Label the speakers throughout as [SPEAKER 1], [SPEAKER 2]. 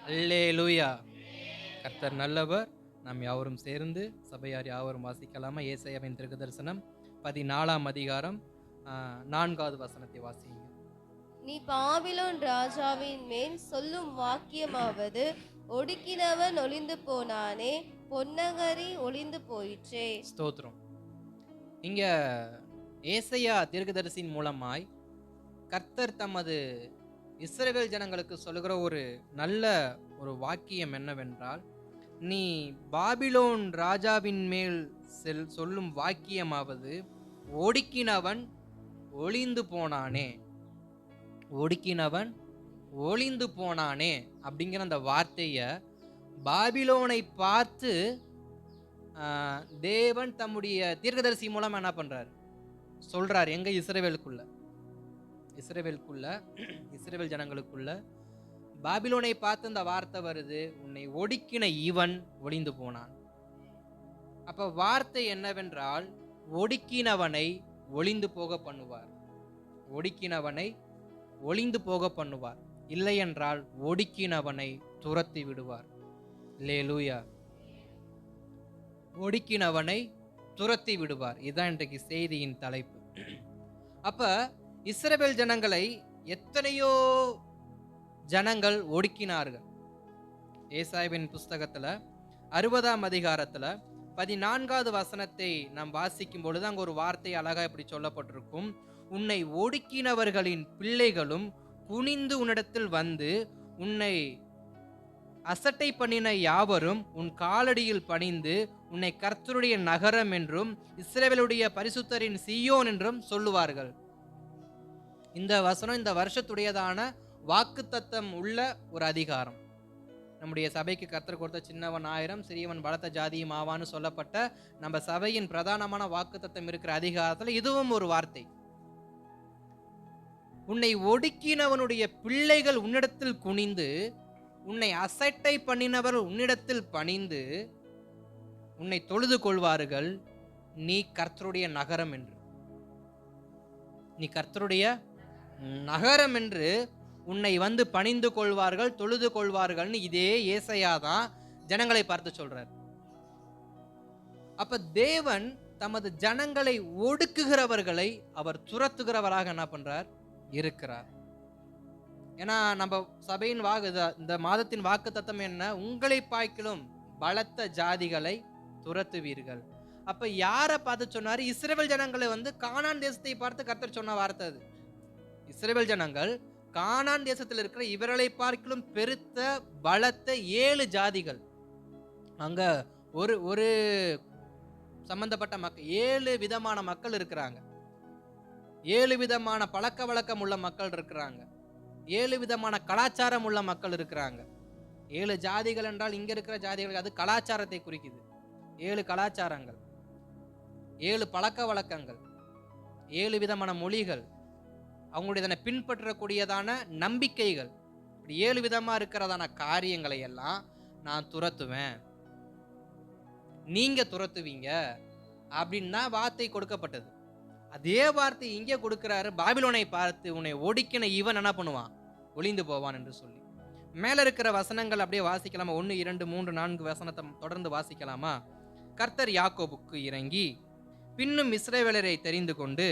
[SPEAKER 1] அல்லேலூயா. கர்த்தர் நல்லவர். நாம் யாவரும் சேர்ந்து சபையார் யாவரும் வாசிக்கலாமா? ஏசாயாவின் தீர்க்கதரிசனம் 14ஆம் அதிகாரம் 4வது வசனத்தை வாசியுங்க.
[SPEAKER 2] நீ பாபிலோன் ராஜாவின் மேல் சொல்லும் வாக்கியமாவது, ஒடுக்கினவன் ஒளிந்து போனானே, பொன்னகரி ஒளிந்து போயிற்றே.
[SPEAKER 1] ஸ்தோத்திரம். இங்க ஏசாயா தீர்க்கதரிசியின் மூலமாய் கர்த்தர் தமது இஸ்ரவேல் ஜனங்களுக்கு சொல்லுகிற ஒரு நல்ல ஒரு வாக்கியம் என்னவென்றால், நீ பாபிலோன் ராஜாவின் மேல் சொல்லும் வாக்கியமாவது, ஒடுக்கினவன் ஒளிந்து போனானே, ஒடுக்கினவன் ஒளிந்து போனானே அப்படிங்கிற அந்த வார்த்தைய பாபிலோனை பார்த்து தேவன் தம்முடைய தீர்க்கதரிசி மூலம் என்ன பண்றாரு, சொல்றாரு. எங்க? இஸ்ரவேலுக்குள்ள இஸ்ரவேல் ஜனங்களுக்குள்ள பாபிலோனை பார்த்து அந்த வார்த்தை வருது, உன்னை ஒடுக்கின இவன் ஒளிந்து போனான். அப்ப வார்த்தை என்னவென்றால், ஒடுக்கினவனை ஒளிந்து போக பண்ணுவார், ஒடுக்கினவனை ஒளிந்து போக பண்ணுவார், இல்லை என்றால் ஒடுக்கினவனை துரத்தி விடுவார். அல்லேலூயா. ஒடுக்கினவனை துரத்தி விடுவார். இதுதான் இன்றைக்கு செய்தியின் தலைப்பு. அப்ப இஸ்ரவேல் ஜனங்களை எத்தனையோ ஜனங்கள் ஒடுக்கினார்கள். ஏசாயாவின் புஸ்தகத்துல 60ஆம் அதிகாரத்துல 14வது வசனத்தை நாம் வாசிக்கும் பொழுது அங்க ஒரு வார்த்தை அழகா இப்படி சொல்லப்பட்டிருக்கும், உன்னை ஒடுக்கினவர்களின் பிள்ளைகளும் குனிந்து உன்னிடத்தில் வந்து உன்னை அசட்டை பண்ணின யாவரும் உன் காலடியில் பணிந்து உன்னை கர்த்தருடைய நகரம் என்றும் இஸ்ரவேலுடைய பரிசுத்தரின் சீயோன் என்றும் சொல்லுவார்கள். இந்த வசனம் இந்த வருஷத்துடையதான வாக்குத்தத்தம் உள்ள ஒரு அதிகாரம். நம்முடைய சபைக்கு கர்த்தர் கொடுத்த சின்னவன் 1000 சிறியவன் பலத்த ஜாதியும் ஆவான்னு சொல்லப்பட்ட நம்ம சபையின் பிரதானமான வாக்குத்தத்தம் இருக்கிற அதிகாரத்துல இதுவும் ஒரு வார்த்தை. உன்னை ஒடுக்கினவனுடைய பிள்ளைகள் உன்னிடத்தில் குனிந்து உன்னை அசட்டை பண்ணினவர் உன்னிடத்தில் பணிந்து உன்னை தொழுது கொள்வார்கள், நீ கர்த்தருடைய நகரம் என்று. நீ கர்த்தருடைய நகரம் என்று உன்னை வந்து பணிந்து கொள்வார்கள், தொழுது கொள்வார்கள்னு இதே ஏசாயா தான் ஜனங்களை பார்த்து சொல்றார். அப்ப தேவன் தமது ஜனங்களை ஒடுக்குகிறவர்களை அவர் துரத்துகிறவராக என்ன பண்றார், இருக்கிறார். ஏன்னா நம்ம சபையின் இந்த மாதத்தின் வாக்கு தத்தம் என்ன, உங்களை பாய்க்கிலும் பலத்த ஜாதிகளை துரத்துவீர்கள். அப்ப யாரை பார்த்து சொன்னாரு? இஸ்ரவேல் ஜனங்களை வந்து கானான் தேசத்தை பார்த்து கர்த்தர் சொன்ன வார்த்தை அது. இஸ்ரவேல் ஜனங்கள் கானான் தேசத்தில் இருக்கிற இவர்களை பார்க்கிலும் பெருத்த பலத்த 7 ஜாதிகள், அங்க ஒரு ஒரு சம்பந்தப்பட்ட மக்கள் 7 விதமான மக்கள் இருக்கிறாங்க, 7 விதமான பழக்க வழக்கம் உள்ள மக்கள் இருக்கிறாங்க, 7 விதமான கலாச்சாரம் உள்ள மக்கள் இருக்கிறாங்க. 7 ஜாதிகள் என்றால் இங்க இருக்கிற ஜாதிகள் அது கலாச்சாரத்தை குறிக்குது. 7 கலாச்சாரங்கள், 7 பழக்க வழக்கங்கள், 7 விதமான மொழிகள், அவங்களுடைய பின்பற்றக்கூடியதான நம்பிக்கைகள், இப்படி 7 விதமா இருக்கிறதான காரியங்களை எல்லாம் நான் துரத்துவேன், நீங்க துரத்துவீங்க அப்படின்னு தான் வார்த்தை கொடுக்கப்பட்டது. அதே வார்த்தை இங்கே கொடுக்கிறாரு, பாபிலோனை பார்த்து உன்னை ஒடுக்கின இவன் என்ன பண்ணுவான், ஒளிந்து போவான் என்று சொல்லி. மேல இருக்கிற வசனங்கள் அப்படியே வாசிக்கலாமா? 1, 2, 3, 4 வசனத்தை தொடர்ந்து வாசிக்கலாமா? கர்த்தர் யாக்கோபுக்கு இறங்கி பின்னும் இஸ்ரவேலரை தெரிந்து கொண்டு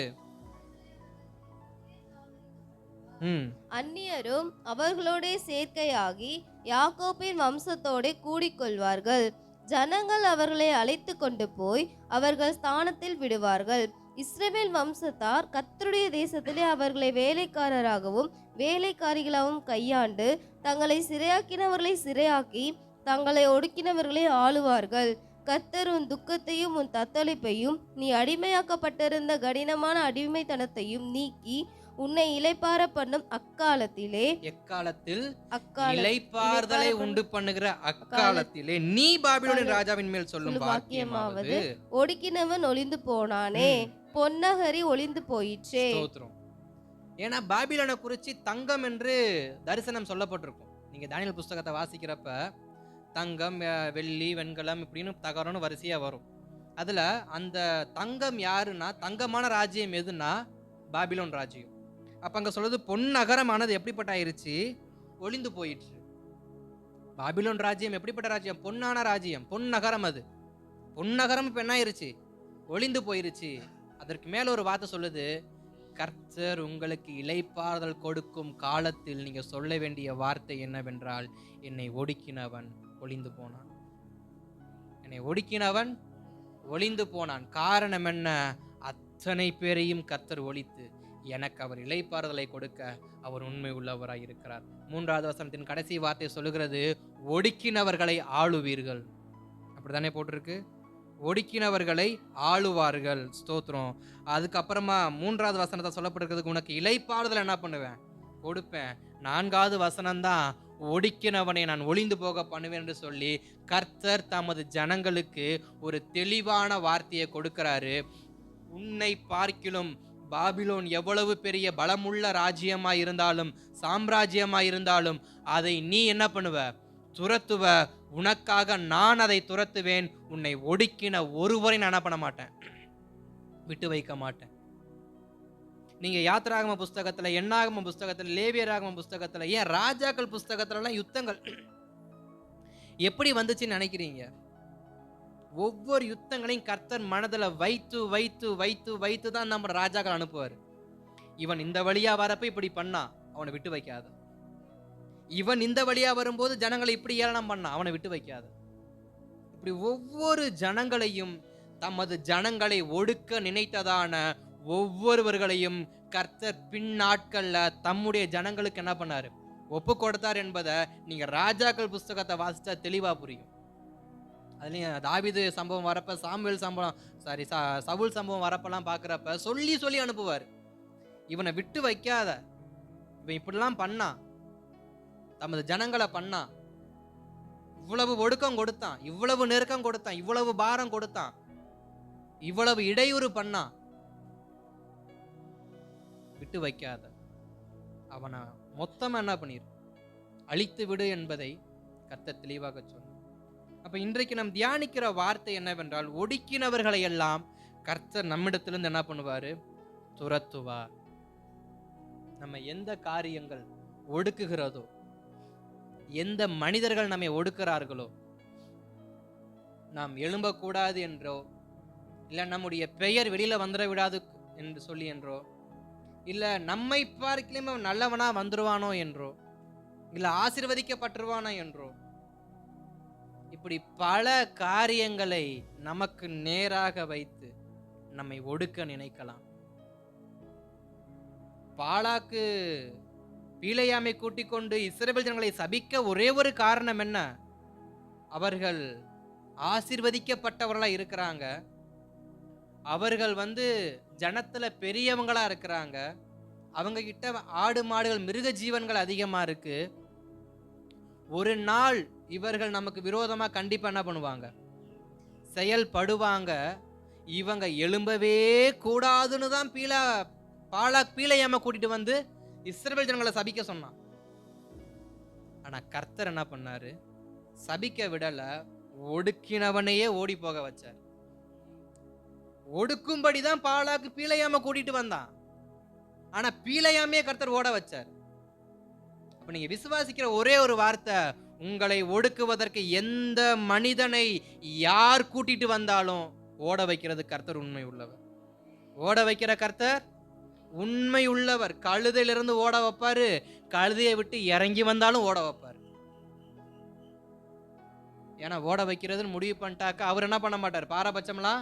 [SPEAKER 2] அந்நியரும் அவர்களோட சேர்க்கையாகி யாக்கோபின் வம்சத்தோட கூடிக்கொள்வார்கள். ஜனங்கள் அவர்களை அழைத்து கொண்டு போய் அவர்கள் ஸ்தானத்தில் விடுவார்கள். இஸ்ரவேல் வம்சத்தார் கர்த்தருடைய தேசத்திலே அவர்களை வேலைக்காரராகவும் வேலைக்காரிகளாகவும் கையாண்டு தங்களை சிறையாக்கினவர்களை சிறையாக்கி தங்களை ஒடுக்கினவர்களை ஆளுவார்கள். கர்த்தர் உன் துக்கத்தையும் உன் தத்தளிப்பையும் நீ அடிமையாக்கப்பட்டிருந்த கடினமான அடிமைத்தனத்தையும் நீக்கி உன்னை இளைப்பார பண்ணும் அக்காலத்திலே,
[SPEAKER 1] எக்காலத்தில் இளைப்பாறுதலை உண்டு பண்ணுகிற அக்காலத்திலே நீ பாபிலோனின் ராஜாவின் மேல் சொல்லும் வாக்கியமாவது,
[SPEAKER 2] ஒடுக்கினவன் ஒளிந்து போனானே, பொன்னகரி ஒளிந்து போயிற்றே.
[SPEAKER 1] ஏன்னா பாபிலோனை குறிச்சு தங்கம் என்று தரிசனம் சொல்லப்பட்டிருக்கும். நீங்க தானியேல் புஸ்தகத்தை வாசிக்கிறப்ப தங்கம், வெள்ளி, வெண்கலம் இப்படின்னு தகரம்னு வரிசையா வரும். அதுல அந்த தங்கம் யாருன்னா, தங்கமான ராஜ்யம் எதுனா பாபிலோன் ராஜ்யம். அப்ப அங்க சொல்றது பொன் நகரமானது எப்படிப்பட்ட ஆயிருச்சு, ஒளிந்து போயிற்று. பாபிலோன் ராஜ்யம் எப்படிப்பட்ட ராஜ்யம்? பொன்னான ராஜ்யம், பொன் நகரம். அது பொன் நகரம் இப்ப என்ன ஆயிருச்சு? ஒளிந்து போயிருச்சு. அதற்கு மேல ஒரு வார்த்தை சொல்லுது, கர்த்தர் உங்களுக்கு இளைப்பாறுதல் கொடுக்கும் காலத்தில் நீங்க சொல்ல வேண்டிய வார்த்தை என்னவென்றால், என்னை ஒடுக்கினவன் ஒளிந்து போனான். என்னை ஒடுக்கினவன் ஒளிந்து போனான். காரணம் என்ன? அத்தனை பேரையும் கர்த்தர் ஒழித்து எனக்கு அவர் இளைப்பாறுதலை கொடுக்க அவர் உண்மை உள்ளவராய் இருக்கிறார். 3வது வசனத்தின் கடைசி வார்த்தை சொல்லுகிறது, ஒடுக்கினவர்களை ஆளுவீர்கள். அப்படித்தானே போட்டிருக்கு? ஒடுக்கினவர்களை ஆளுவார்கள். ஸ்தோத்திரம். அதுக்கப்புறமா 3வது வசனத்தை சொல்லப்பட்டிருக்கிறதுக்கு, உனக்கு இளைப்பாறுதல் என்ன பண்ணுவேன்? கொடுப்பேன். 4வது வசனம்தான், ஒடுக்கினவனை நான் ஒளிந்து போக பண்ணுவேன் என்று சொல்லி கர்த்தர் தமது ஜனங்களுக்கு ஒரு தெளிவான வார்த்தையை கொடுக்கிறாரு. உன்னை பார்க்கிலும் பாபிலோன் எவ்வளவு பெரிய பலமுள்ள ராஜ்யமாய் இருந்தாலும், சாம்ராஜ்யமாய் இருந்தாலும், அதை நீ என்ன பண்ணுவ? துரத்துவ. உனக்காக நான் அதை துரத்துவேன். உன்னை ஒடுக்கின ஒருவரை நான் என்ன பண்ண மாட்டேன்? விட்டு வைக்க மாட்டேன். நீங்க யாத்திராகம புஸ்தகத்துல, எண்ணாகம புஸ்தகத்துல, லேவியராகம புஸ்தகத்துல, ஏன் ராஜாக்கள் புஸ்தகத்துல எல்லாம் யுத்தங்கள் எப்படி வந்துச்சுன்னு நினைக்கிறீங்க? ஒவ்வொரு யுத்தங்களையும் கர்த்தர் மனதில் வைத்து வைத்து வைத்து வைத்து தான் நம்ம ராஜாக்கள் அனுப்புவார். இவன் இந்த வழியா வரப்ப இப்படி பண்ணா, அவனை விட்டு வைக்காத. இவன் இந்த வழியா வரும்போது ஜனங்களை இப்படி ஏளனம் பண்ணா, அவனை விட்டு வைக்காத. இப்படி ஒவ்வொரு ஜனங்களையும், தமது ஜனங்களை ஒடுக்க நினைத்ததான ஒவ்வொருவர்களையும் கர்த்தர் பின் நாட்கள்ல தம்முடைய ஜனங்களுக்கு என்ன பண்ணாரு? ஒப்பு கொடுத்தார் என்பதை நீங்க ராஜாக்கள் புஸ்தகத்தை வாசிச்சா தெளிவா புரியும். அதுலயும் தாவீது சம்பவம் வரப்ப, சாமுவேல் சம்பவம் சவுல் சம்பவம் வரப்பெல்லாம் பாக்குறப்ப சொல்லி சொல்லி அனுப்புவார், இவனை விட்டு வைக்காத, இவன் இப்படிலாம் பண்ணா, தமது ஜனங்களை பண்ணா, இவ்வளவு ஒடுக்கம் கொடுத்தான், இவ்வளவு நெருக்கம் கொடுத்தான், இவ்வளவு பாரம் கொடுத்தான், இவ்வளவு இடையூறு பண்ணா, விட்டு வைக்காத, அவனை மொத்தமா என்ன பண்ணிரு, அழித்து விடு என்பதை கர்த்தர் தெளிவாக சொன்னார். அப்ப இன்றைக்கு நாம் தியானிக்கிற வார்த்தை என்னவென்றால், ஒடுக்கினவர்களை எல்லாம் கர்த்தர் நம்மிடத்திலிருந்து என்ன பண்ணுவாரு? துரத்துவார். நம்ம எந்த காரியங்கள் ஒடுக்குகிறதோ, எந்த மனிதர்கள் நம்மை ஒடுக்கிறார்களோ, நாம் எழும்பக்கூடாது என்றோ, இல்ல நம்முடைய பெயர் வெளியில வந்துட விடாது என்று சொல்லி என்றோ, இல்ல நம்மை பார்க்கலும் அவன் நல்லவனா வந்துருவானோ என்றோ, இல்ல ஆசீர்வதிக்கப்பட்டுருவானோ என்றோ, இப்படி பல காரியங்களை நமக்கு நேராக வைத்து நம்மை ஒடுக்க நினைக்கலாம். பாலாக்கு பீலையாமை கூட்டிக் கொண்டு இஸ்ரவேல் ஜனங்களை சபிக்க ஒரே ஒரு காரணம் என்ன? அவர்கள் ஆசீர்வதிக்கப்பட்டவர்களா இருக்கிறாங்க, அவர்கள் ஜனத்துல பெரியவங்களா இருக்கிறாங்க, அவங்க கிட்ட ஆடு மாடுகள் மிருக ஜீவன்கள் அதிகமா இருக்கு. ஒரு நாள் இவர்கள் நமக்கு விரோதமா கண்டிப்பா என்ன பண்ணுவாங்க? செயல்படுவாங்க. இவங்க எழும்பவே கூடாதுன்னு தான் பாலாக் பீலையாம கூட்டிட்டு இஸ்ரவேல் ஜனங்களை சபிக்க சொன்னான். ஆனா கர்த்தர் என்ன பண்ணாரு? சபிக்க விடல, ஒடுக்கினவனையே ஓடி போக வச்சார். ஒடுக்கும்படிதான் பாலாக்கு பீலையாம கூட்டிட்டு வந்தான். ஆனா பீலையாமே கர்த்தர் ஓட வச்சார். அப்ப நீங்க விசுவாசிக்கிற ஒரே ஒரு வார்த்தை, உங்களை ஒடுக்குவதற்கு எந்த மனிதனை யார் கூட்டிட்டு வந்தாலும் ஓட வைக்கிறது கர்த்தர் உண்மை உள்ளவர். ஓட வைக்கிற கர்த்தர் உண்மை உள்ளவர். கழுதையிலிருந்து ஓட வைப்பாரு, கழுதையை விட்டு இறங்கி வந்தாலும் ஓட வைப்பாரு. ஏன்னா ஓட வைக்கிறதுன்னு முடிவு பண்ணிட்டாக்க அவர் என்ன பண்ண மாட்டார்? பாரபட்சம்லாம்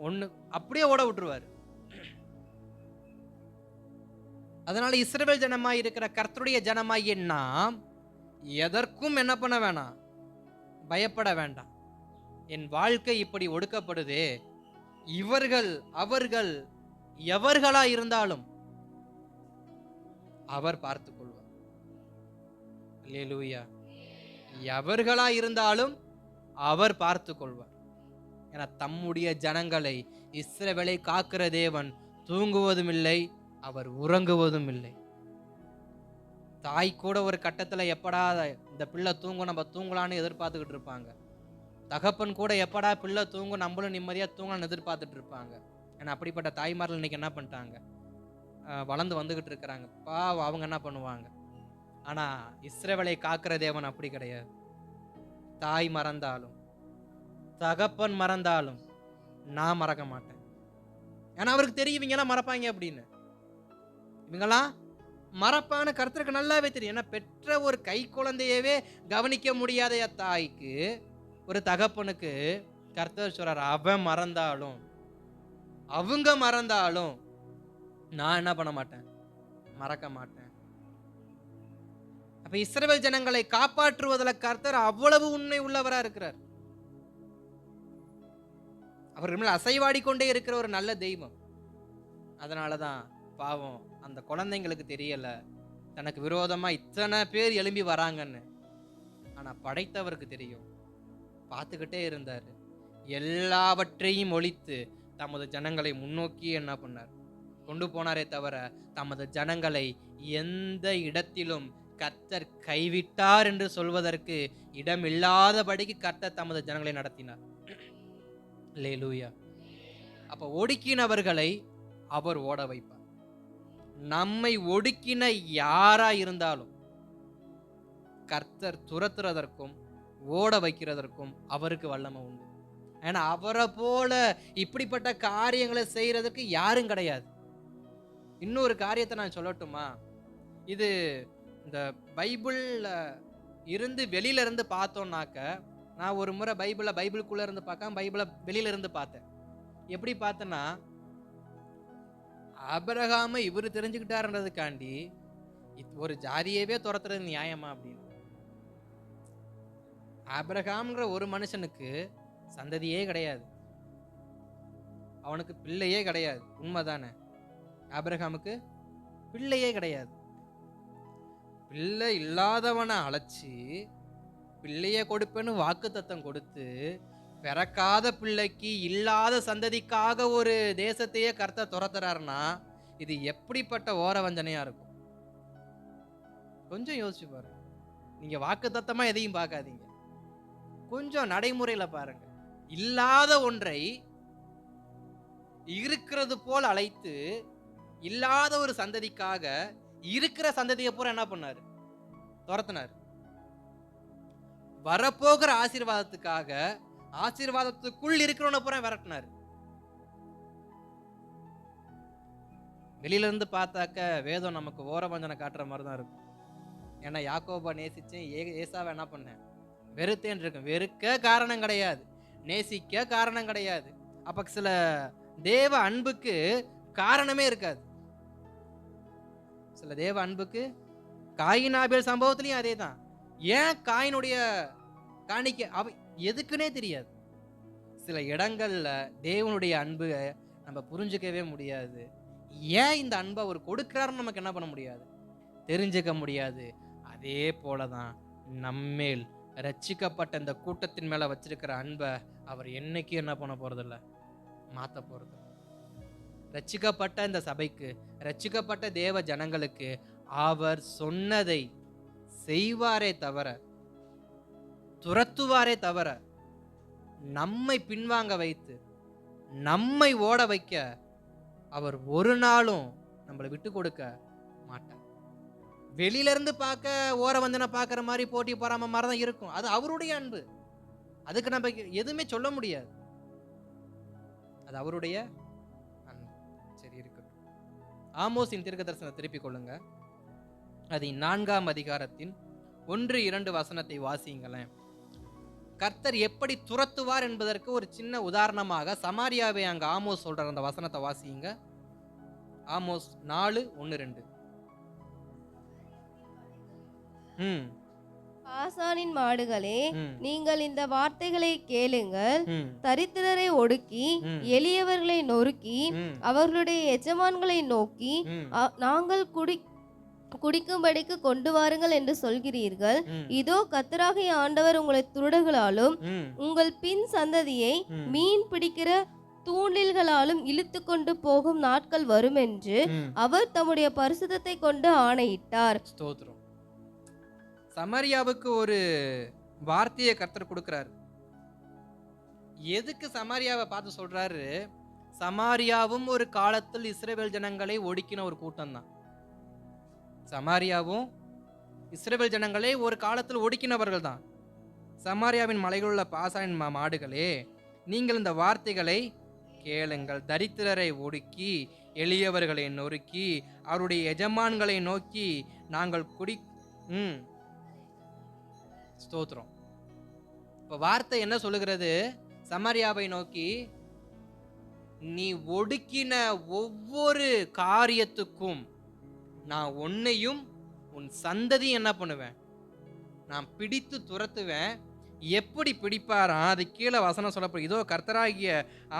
[SPEAKER 1] ஒண்ணு அப்படியே ஓட விட்டுருவாரு. அதனால இஸ்ரவேல் ஜனமாய் இருக்கிற கர்த்தருடைய ஜனமாகிய நாம் எதற்கும் என்ன பண்ண வேணாம்? பயப்பட வேண்டாம். என் வாழ்க்கை இப்படி ஒடுக்கப்படுதே, அவர்கள் எவர்களா இருந்தாலும் அவர் பார்த்துக் கொள்வார். அல்லேலூயா. எவர்களா இருந்தாலும் அவர் பார்த்துக் கொள்வார். என தம்முடைய ஜனங்களை, இஸ்ரவேலை காக்கிற தேவன் தூங்குவதும் இல்லை, அவர் உறங்குவதும் இல்லை. தாய் கூட ஒரு கட்டத்துல எப்படா இந்த பிள்ளை தூங்கும், நம்ம தூங்கலான்னு எதிர்பார்த்துக்கிட்டு இருப்பாங்க. தகப்பன் கூட எப்படா பிள்ளை தூங்கும், நம்மளும் நிம்மதியா தூங்கலான்னு எதிர்பார்த்துட்டு இருப்பாங்க. ஏன்னா அப்படிப்பட்ட தாய்மார்கள் இன்னைக்கு என்ன பண்ணிட்டாங்க? வளர்ந்து வந்துகிட்டு இருக்கிறாங்க. அவங்க என்ன பண்ணுவாங்க? ஆனா இஸ்ரவேலை காக்கிற தேவன் அப்படி கிடையாது. தாய் மறந்தாலும் தகப்பன் மறந்தாலும் நான் மறக்க மாட்டேன். ஏன்னா அவருக்கு தெரியும் இவங்கெல்லாம் மறப்பாங்க அப்படின்னு. இவங்கெல்லாம் மறப்பான்னு கர்த்தருக்கு நல்லாவே தெரியும். ஏன்னா பெற்ற ஒரு கை குழந்தையவே கவனிக்க முடியாத தாய்க்கு, ஒரு தகப்பனுக்கு கர்த்தர் சொல்றார், அவன் மறந்தாலும் அவங்க மறந்தாலும் நான் என்ன பண்ண மாட்டேன், மறக்க மாட்டேன். அப்ப இஸ்ரவேல் ஜனங்களை காப்பாற்றுவதில் கர்த்தர் அவ்வளவு உண்மை உள்ளவரா இருக்கிறார். அவர் மேல் அசைவாடி கொண்டே இருக்கிற ஒரு நல்ல தெய்வம். அதனாலதான் பாவம் அந்த குழந்தைங்களுக்கு தெரியல தனக்கு விரோதமா இத்தனை பேர் எழும்பி வராங்கன்னு. ஆனா படைத்தவருக்கு தெரியும். பார்த்துக்கிட்டே இருந்தாரு. எல்லாவற்றையும் ஒழித்து தமது ஜனங்களை முன்னோக்கி என்ன பண்ணார், கொண்டு போனாரே தவிர தமது ஜனங்களை எந்த இடத்திலும் கர்த்தர் கைவிட்டார் என்று சொல்வதற்கு இடம் இல்லாதபடிக்கு கர்த்தர் தமது ஜனங்களை நடத்தினார். அல்லேலூயா. அப்ப ஒடுக்கினவர்களை அவர் ஓட வைப்பார். நம்மை ஒடுக்கின யாரா இருந்தாலும் கர்த்தர் துரத்துறதற்கும் ஓட வைக்கிறதற்கும் அவருக்கு வல்லமை உண்டு. ஏன்னா அவரை போல இப்படிப்பட்ட காரியங்களை செய்யறதுக்கு யாரும் கிடையாது. இன்னொரு காரியத்தை நான் சொல்லட்டுமா? இது இந்த பைபிள்ல இருந்து வெளியில இருந்து பார்த்தோம்னாக்க, நான் ஒரு முறை பைபிளுக்குள்ள இருந்து பார்க்காம பைபிளை வெளியில இருந்து பார்த்தேன். எப்படி பார்த்தேன்னா, ஆபிரகாமை இவரு தெரிஞ்சுக்கிட்டாருன்றதுக்காண்டி ஒரு ஜாதியவே துரத்துறது நியாயமா அப்படின்னு. ஆபிரகாம்ங்கிற ஒரு மனுஷனுக்கு சந்ததியே கிடையாது, அவனுக்கு பிள்ளையே கிடையாது. உண்மைதானே? ஆபிரகாமுக்கு பிள்ளையே கிடையாது. பிள்ளை இல்லாதவனை அழைச்சி பிள்ளைய கொடுப்பேன்னு வாக்குத்தத்தம் கொடுத்து, பிறக்காத பிள்ளைக்கு இல்லாத சந்ததிக்காக ஒரு தேசத்தையே கர்த்தர் துரத்துறாருன்னா இது எப்படிப்பட்ட ஓர வஞ்சனையா இருக்கும்? கொஞ்சம் யோசிச்சு பாருங்க. நீங்க வாக்குத்தத்தமா எதையும் பார்க்காதீங்க, கொஞ்சம் நடைமுறையில பாருங்க. இல்லாத ஒன்றை இருக்கிறது போல் அழைத்து, இல்லாத ஒரு சந்ததிக்காக இருக்கிற சந்ததியை பூரா என்ன பண்ணாரு, துரத்தினார். வரப்போகிற ஆசீர்வாதத்துக்காக ஆசீர்வாதத்துக்குள் இருக்கிறவனை பூரா விரட்டினார். வெளியில இருந்து பார்த்தாக்க வேதம் நமக்கு ஓரவஞ்சனை காட்டுற மாதிரி தான் இருக்கும். ஏன்னா யாக்கோபா நேசிச்சேன், ஏசாவை என்ன பண்ணேன், வெறுத்தேன் இருக்கும். வெறுக்க காரணம் கிடையாது, நேசிக்க காரணம் கிடையாது. அப்ப சில தேவ அன்புக்கு காரணமே இருக்காது. சில தேவ அன்புக்கு காயின் ஆபேல் சம்பவத்திலையும் அதே தான். ஏன் காயினுடைய காணிக்கை எதுக்குன்னே தெரியாது. சில இடங்கள்ல தேவனுடைய அன்பு நம்ம புரிஞ்சுக்கவே முடியாது. ஏன் இந்த அன்பை அவர் கொடுக்கிறாருன்னு நமக்கு என்ன பண்ண முடியாது, தெரிஞ்சுக்க முடியாது. அதே போலதான் நம்மேல் ரட்சிக்கப்பட்ட இந்த கூட்டத்தின் மேல வச்சிருக்கிற அன்பை அவர் என்னைக்கு என்ன பண்ண போறதில்ல, மாத்த போறது. ரட்சிக்கப்பட்ட இந்த சபைக்கு, ரட்சிக்கப்பட்ட தேவ ஜனங்களுக்கு அவர் சொன்னதை செய்வாரே தவிர, துரத்துவாரே தவிர, நம்மை பின்வாங்க வைத்து நம்மை ஓட வைக்க அவர் ஒரு நாளும் நம்மளை விட்டு கொடுக்க மாட்டார். வெளியில இருந்து பார்க்க ஓர வந்தனை பார்க்குற மாதிரி போட்டி பொறாம மாதிரி தான் இருக்கும். அது அவருடைய அன்பு, அதுக்கு நம்ம எதுவுமே சொல்ல முடியாது. அது அவருடைய அன்பு. சரி, இருக்கட்டும். ஆமோஸின் தீர்க்க தரிசனத்தை திருப்பிக் கொள்ளுங்க. அது 4ஆம் அதிகாரத்தின் 1-2 வசனத்தை வாசியுங்களேன். கர்த்தர் எப்படி துரத்துவார் என்பதற்கு ஒரு சின்ன உதாரணமாக சமாரியாவை அங்க ஆமோஸ் சொல்ற அந்த வசனத்தை வாசியுங்க. ஆமோஸ் 4:1-2.
[SPEAKER 2] ஆசானின் மாடுகளே, நீங்கள் இந்த வார்த்தைகளை கேளுங்கள். தரித்திரரை ஒடுக்கி எளியவர்களை நொறுக்கி அவர்களுடைய எஜமான்களை நோக்கி நாங்கள் குடிக்கும்படிக்கு கொண்டு வாருங்கள் என்று சொல்கிறீர்கள். இதோ கர்த்தராகிய ஆண்டவர் உங்களை துருடர்களாலும் உங்கள் பின் சந்ததியை மீன் பிடிக்கிற தூண்டில்களாலும் இழுத்து கொண்டு போகும் நாட்கள் வரும் என்று அவர் தம்முடைய பரிசுத்தத்தை கொண்டு ஆணையிட்டார்.
[SPEAKER 1] ஸ்தோத்திரம். சமாரியாவுக்கு ஒரு வார்த்தையை கர்த்தர் கொடுக்கிறார். எதுக்கு சமாரியாவை பார்த்து சொல்றாரு? சமாரியாவும் ஒரு காலத்தில் இஸ்ரவேல் ஜனங்களை ஒடுக்கின ஒரு கூட்டம் தான். சமாரியாவும் இஸ்ரவேல் ஜனங்களே ஒரு காலத்தில் ஒடுக்கினவர்கள் தான். சமாரியாவின் மலைகளில் உள்ள பாசானின் மாடுகளே, நீங்கள் இந்த வார்த்தைகளை கேளுங்கள். தரித்திரரை ஒடுக்கி எளியவர்களை நொறுக்கி அவருடைய எஜமான்களை நோக்கி நாங்கள் ஸ்தோத்திரம். இப்ப வார்த்தை என்ன சொல்லுகிறது? சமாரியாவை நோக்கி, நீ ஒடுக்கின ஒவ்வொரு காரியத்துக்கும் நான் உன்னையும் உன் சந்ததி என்ன பண்ணுவேன்? நான் பிடித்து துரத்துவேன். எப்படி பிடிப்பாரா? அது கீழே வசனம் சொல்லப்படும். இதோ கர்த்தராகிய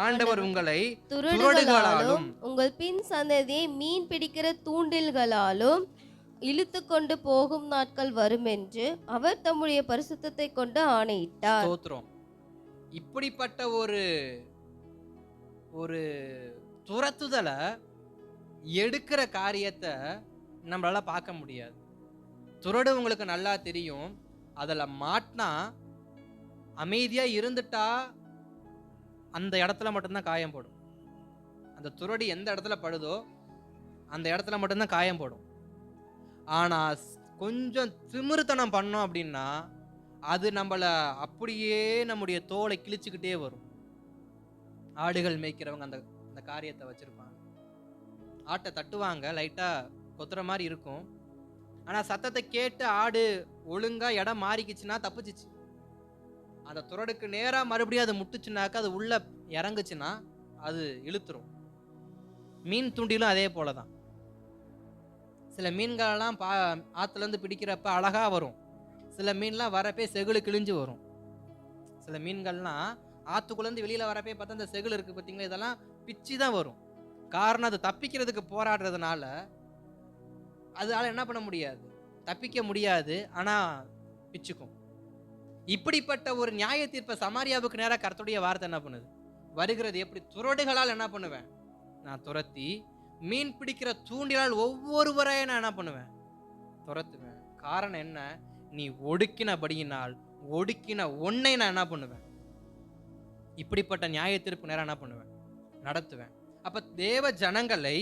[SPEAKER 1] ஆண்டவர் உங்களை துறடுகளாலும்
[SPEAKER 2] உங்கள் பின் சந்ததியை மீன் பிடிக்கிற தூண்டில்களாலும் இழுத்து கொண்டு போகும் நாட்கள் வரும் என்று அவர் தம்முடைய பரிசுத்தத்தை கொண்டு ஆணையிட்டார்.
[SPEAKER 1] ஸ்தோத்திரம். இப்படிப்பட்ட ஒரு துரத்துதலை எடுக்கிற காரியத்தை நம்மளால பார்க்க முடியாது. துரடு உங்களுக்கு நல்லா தெரியும். அதில் மாட்டினா அமைதியா இருந்துட்டா அந்த இடத்துல மட்டும்தான் காயம் போடும். அந்த துரடி எந்த இடத்துல படுதோ அந்த இடத்துல மட்டும்தான் காயம் போடும். ஆனா கொஞ்சம் திமிருத்தனம் பண்ணோம் அப்படின்னா அது நம்மள அப்படியே நம்முடைய தோலை கிழிச்சுக்கிட்டே வரும். ஆடுகள் மேய்க்கிறவங்க அந்த காரியத்தை வச்சிருப்பாங்க. ஆட்டை தட்டுவாங்க, லைட்டா கொத்துற மாதிரி இருக்கும். ஆனா சத்தத்தை கேட்டு ஆடு ஒழுங்கா இடம் மாறிக்குச்சுன்னா தப்பிச்சிச்சு. அந்த துரடுக்கு நேரா மறுபடியும் அது முட்டுச்சுனாக்கா, அது உள்ள இறங்குச்சுன்னா அது இழுத்துரும். மீன் தூண்டிலும் அதே போலதான். சில மீன்களெல்லாம் ஆத்துல இருந்து பிடிக்கிறப்ப அழகா வரும். சில மீன்லாம் வரப்பே செகுலு கிழிஞ்சு வரும். சில மீன்கள்லாம் ஆத்துக்குள்ளேருந்து வெளியில வரப்பே பார்த்தா அந்த செகுல் இருக்கு பார்த்தீங்களா, இதெல்லாம் பிச்சு தான் வரும். காரணம் அது தப்பிக்கிறதுக்கு போராடுறதுனால அதனால என்ன பண்ண முடியாது, தப்பிக்க முடியாது. ஆனா பிச்சுக்கும். இப்படிப்பட்ட ஒரு நியாய தீர்ப்பை சமாரியாவுக்கு நேராக கர்த்தருடைய வார்த்தை என்ன பண்ணுது? வருகிறது. எப்படி? துரடுகளால் என்ன பண்ணுவேன்? நான் துரத்தி மீன் பிடிக்கிற தூண்டிலால் ஒவ்வொருவரையும் நான் என்ன பண்ணுவேன்? துரத்துவேன். காரணம் என்ன? நீ ஒடுக்கினபடியினால் ஒடுக்கின ஒன்னை நான் என்ன பண்ணுவேன்? இப்படிப்பட்ட நியாய தீர்ப்பு நேரம் என்ன பண்ணுவேன்? நடத்துவேன். அப்ப தேவ ஜனங்களை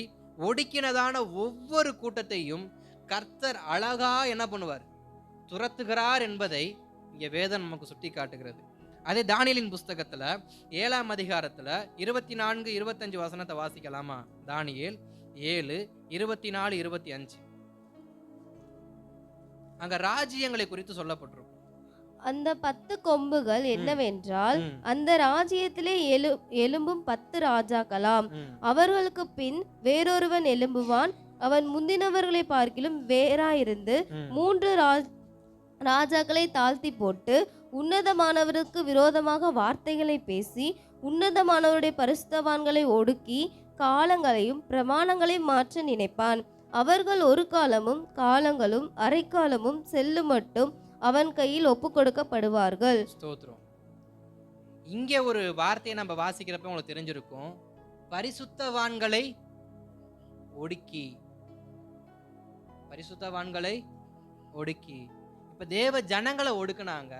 [SPEAKER 1] ஒடுக்கினதான ஒவ்வொரு கூட்டத்தையும் கர்த்தர் அழகா என்ன பண்ணுவார்? துரத்துகிறார் என்பதை இங்க வேதம் நமக்கு சுட்டி காட்டுகிறது. அதே தானியேலின் புஸ்தகத்துல 7ஆம் அதிகாரத்துல 24, 25 வசனத்தை வாசிக்கலாமா? தானியேல் 7, 24, 25. அங்க ராஜ்யங்களை குறித்து சொல்லப்பட்டிருக்கும்.
[SPEAKER 2] அந்த 10 கொம்புகள் என்னவென்றால், அந்த ராஜ்யத்திலே எழும்பும் 10 ராஜாக்களாம். அவர்களுக்கு பின் வேறொருவன் எழும்புவான். அவன் முந்தினவர்களை பார்க்கிலும் வேறாயிருந்து 3 ராஜாக்களை தாழ்த்தி போட்டு உன்னதமானவருக்கு விரோதமாக வார்த்தைகளை பேசி உன்னதமானவருடைய பரிசுத்தவான்களை ஒடுக்கி காலங்களையும் பிரமாணங்களையும் மாற்ற நினைப்பான். அவர்கள் ஒரு காலமும் காலங்களும் அரைக்காலமும் செல்லும் மட்டும் அவன் கையில் ஒப்பு கொடுக்கப்படுவார்கள்.
[SPEAKER 1] ஸ்தோத்திரம். இங்கே ஒரு வார்த்தையை நம்ம வாசிக்கிறப்ப உங்களுக்கு தெரிஞ்சிருக்கும். பரிசுத்தவான்களை ஒடுக்கி, பரிசுத்தவான்களை ஒடுக்கி. இப்ப தேவ ஜனங்களை ஒடுக்குனாங்க.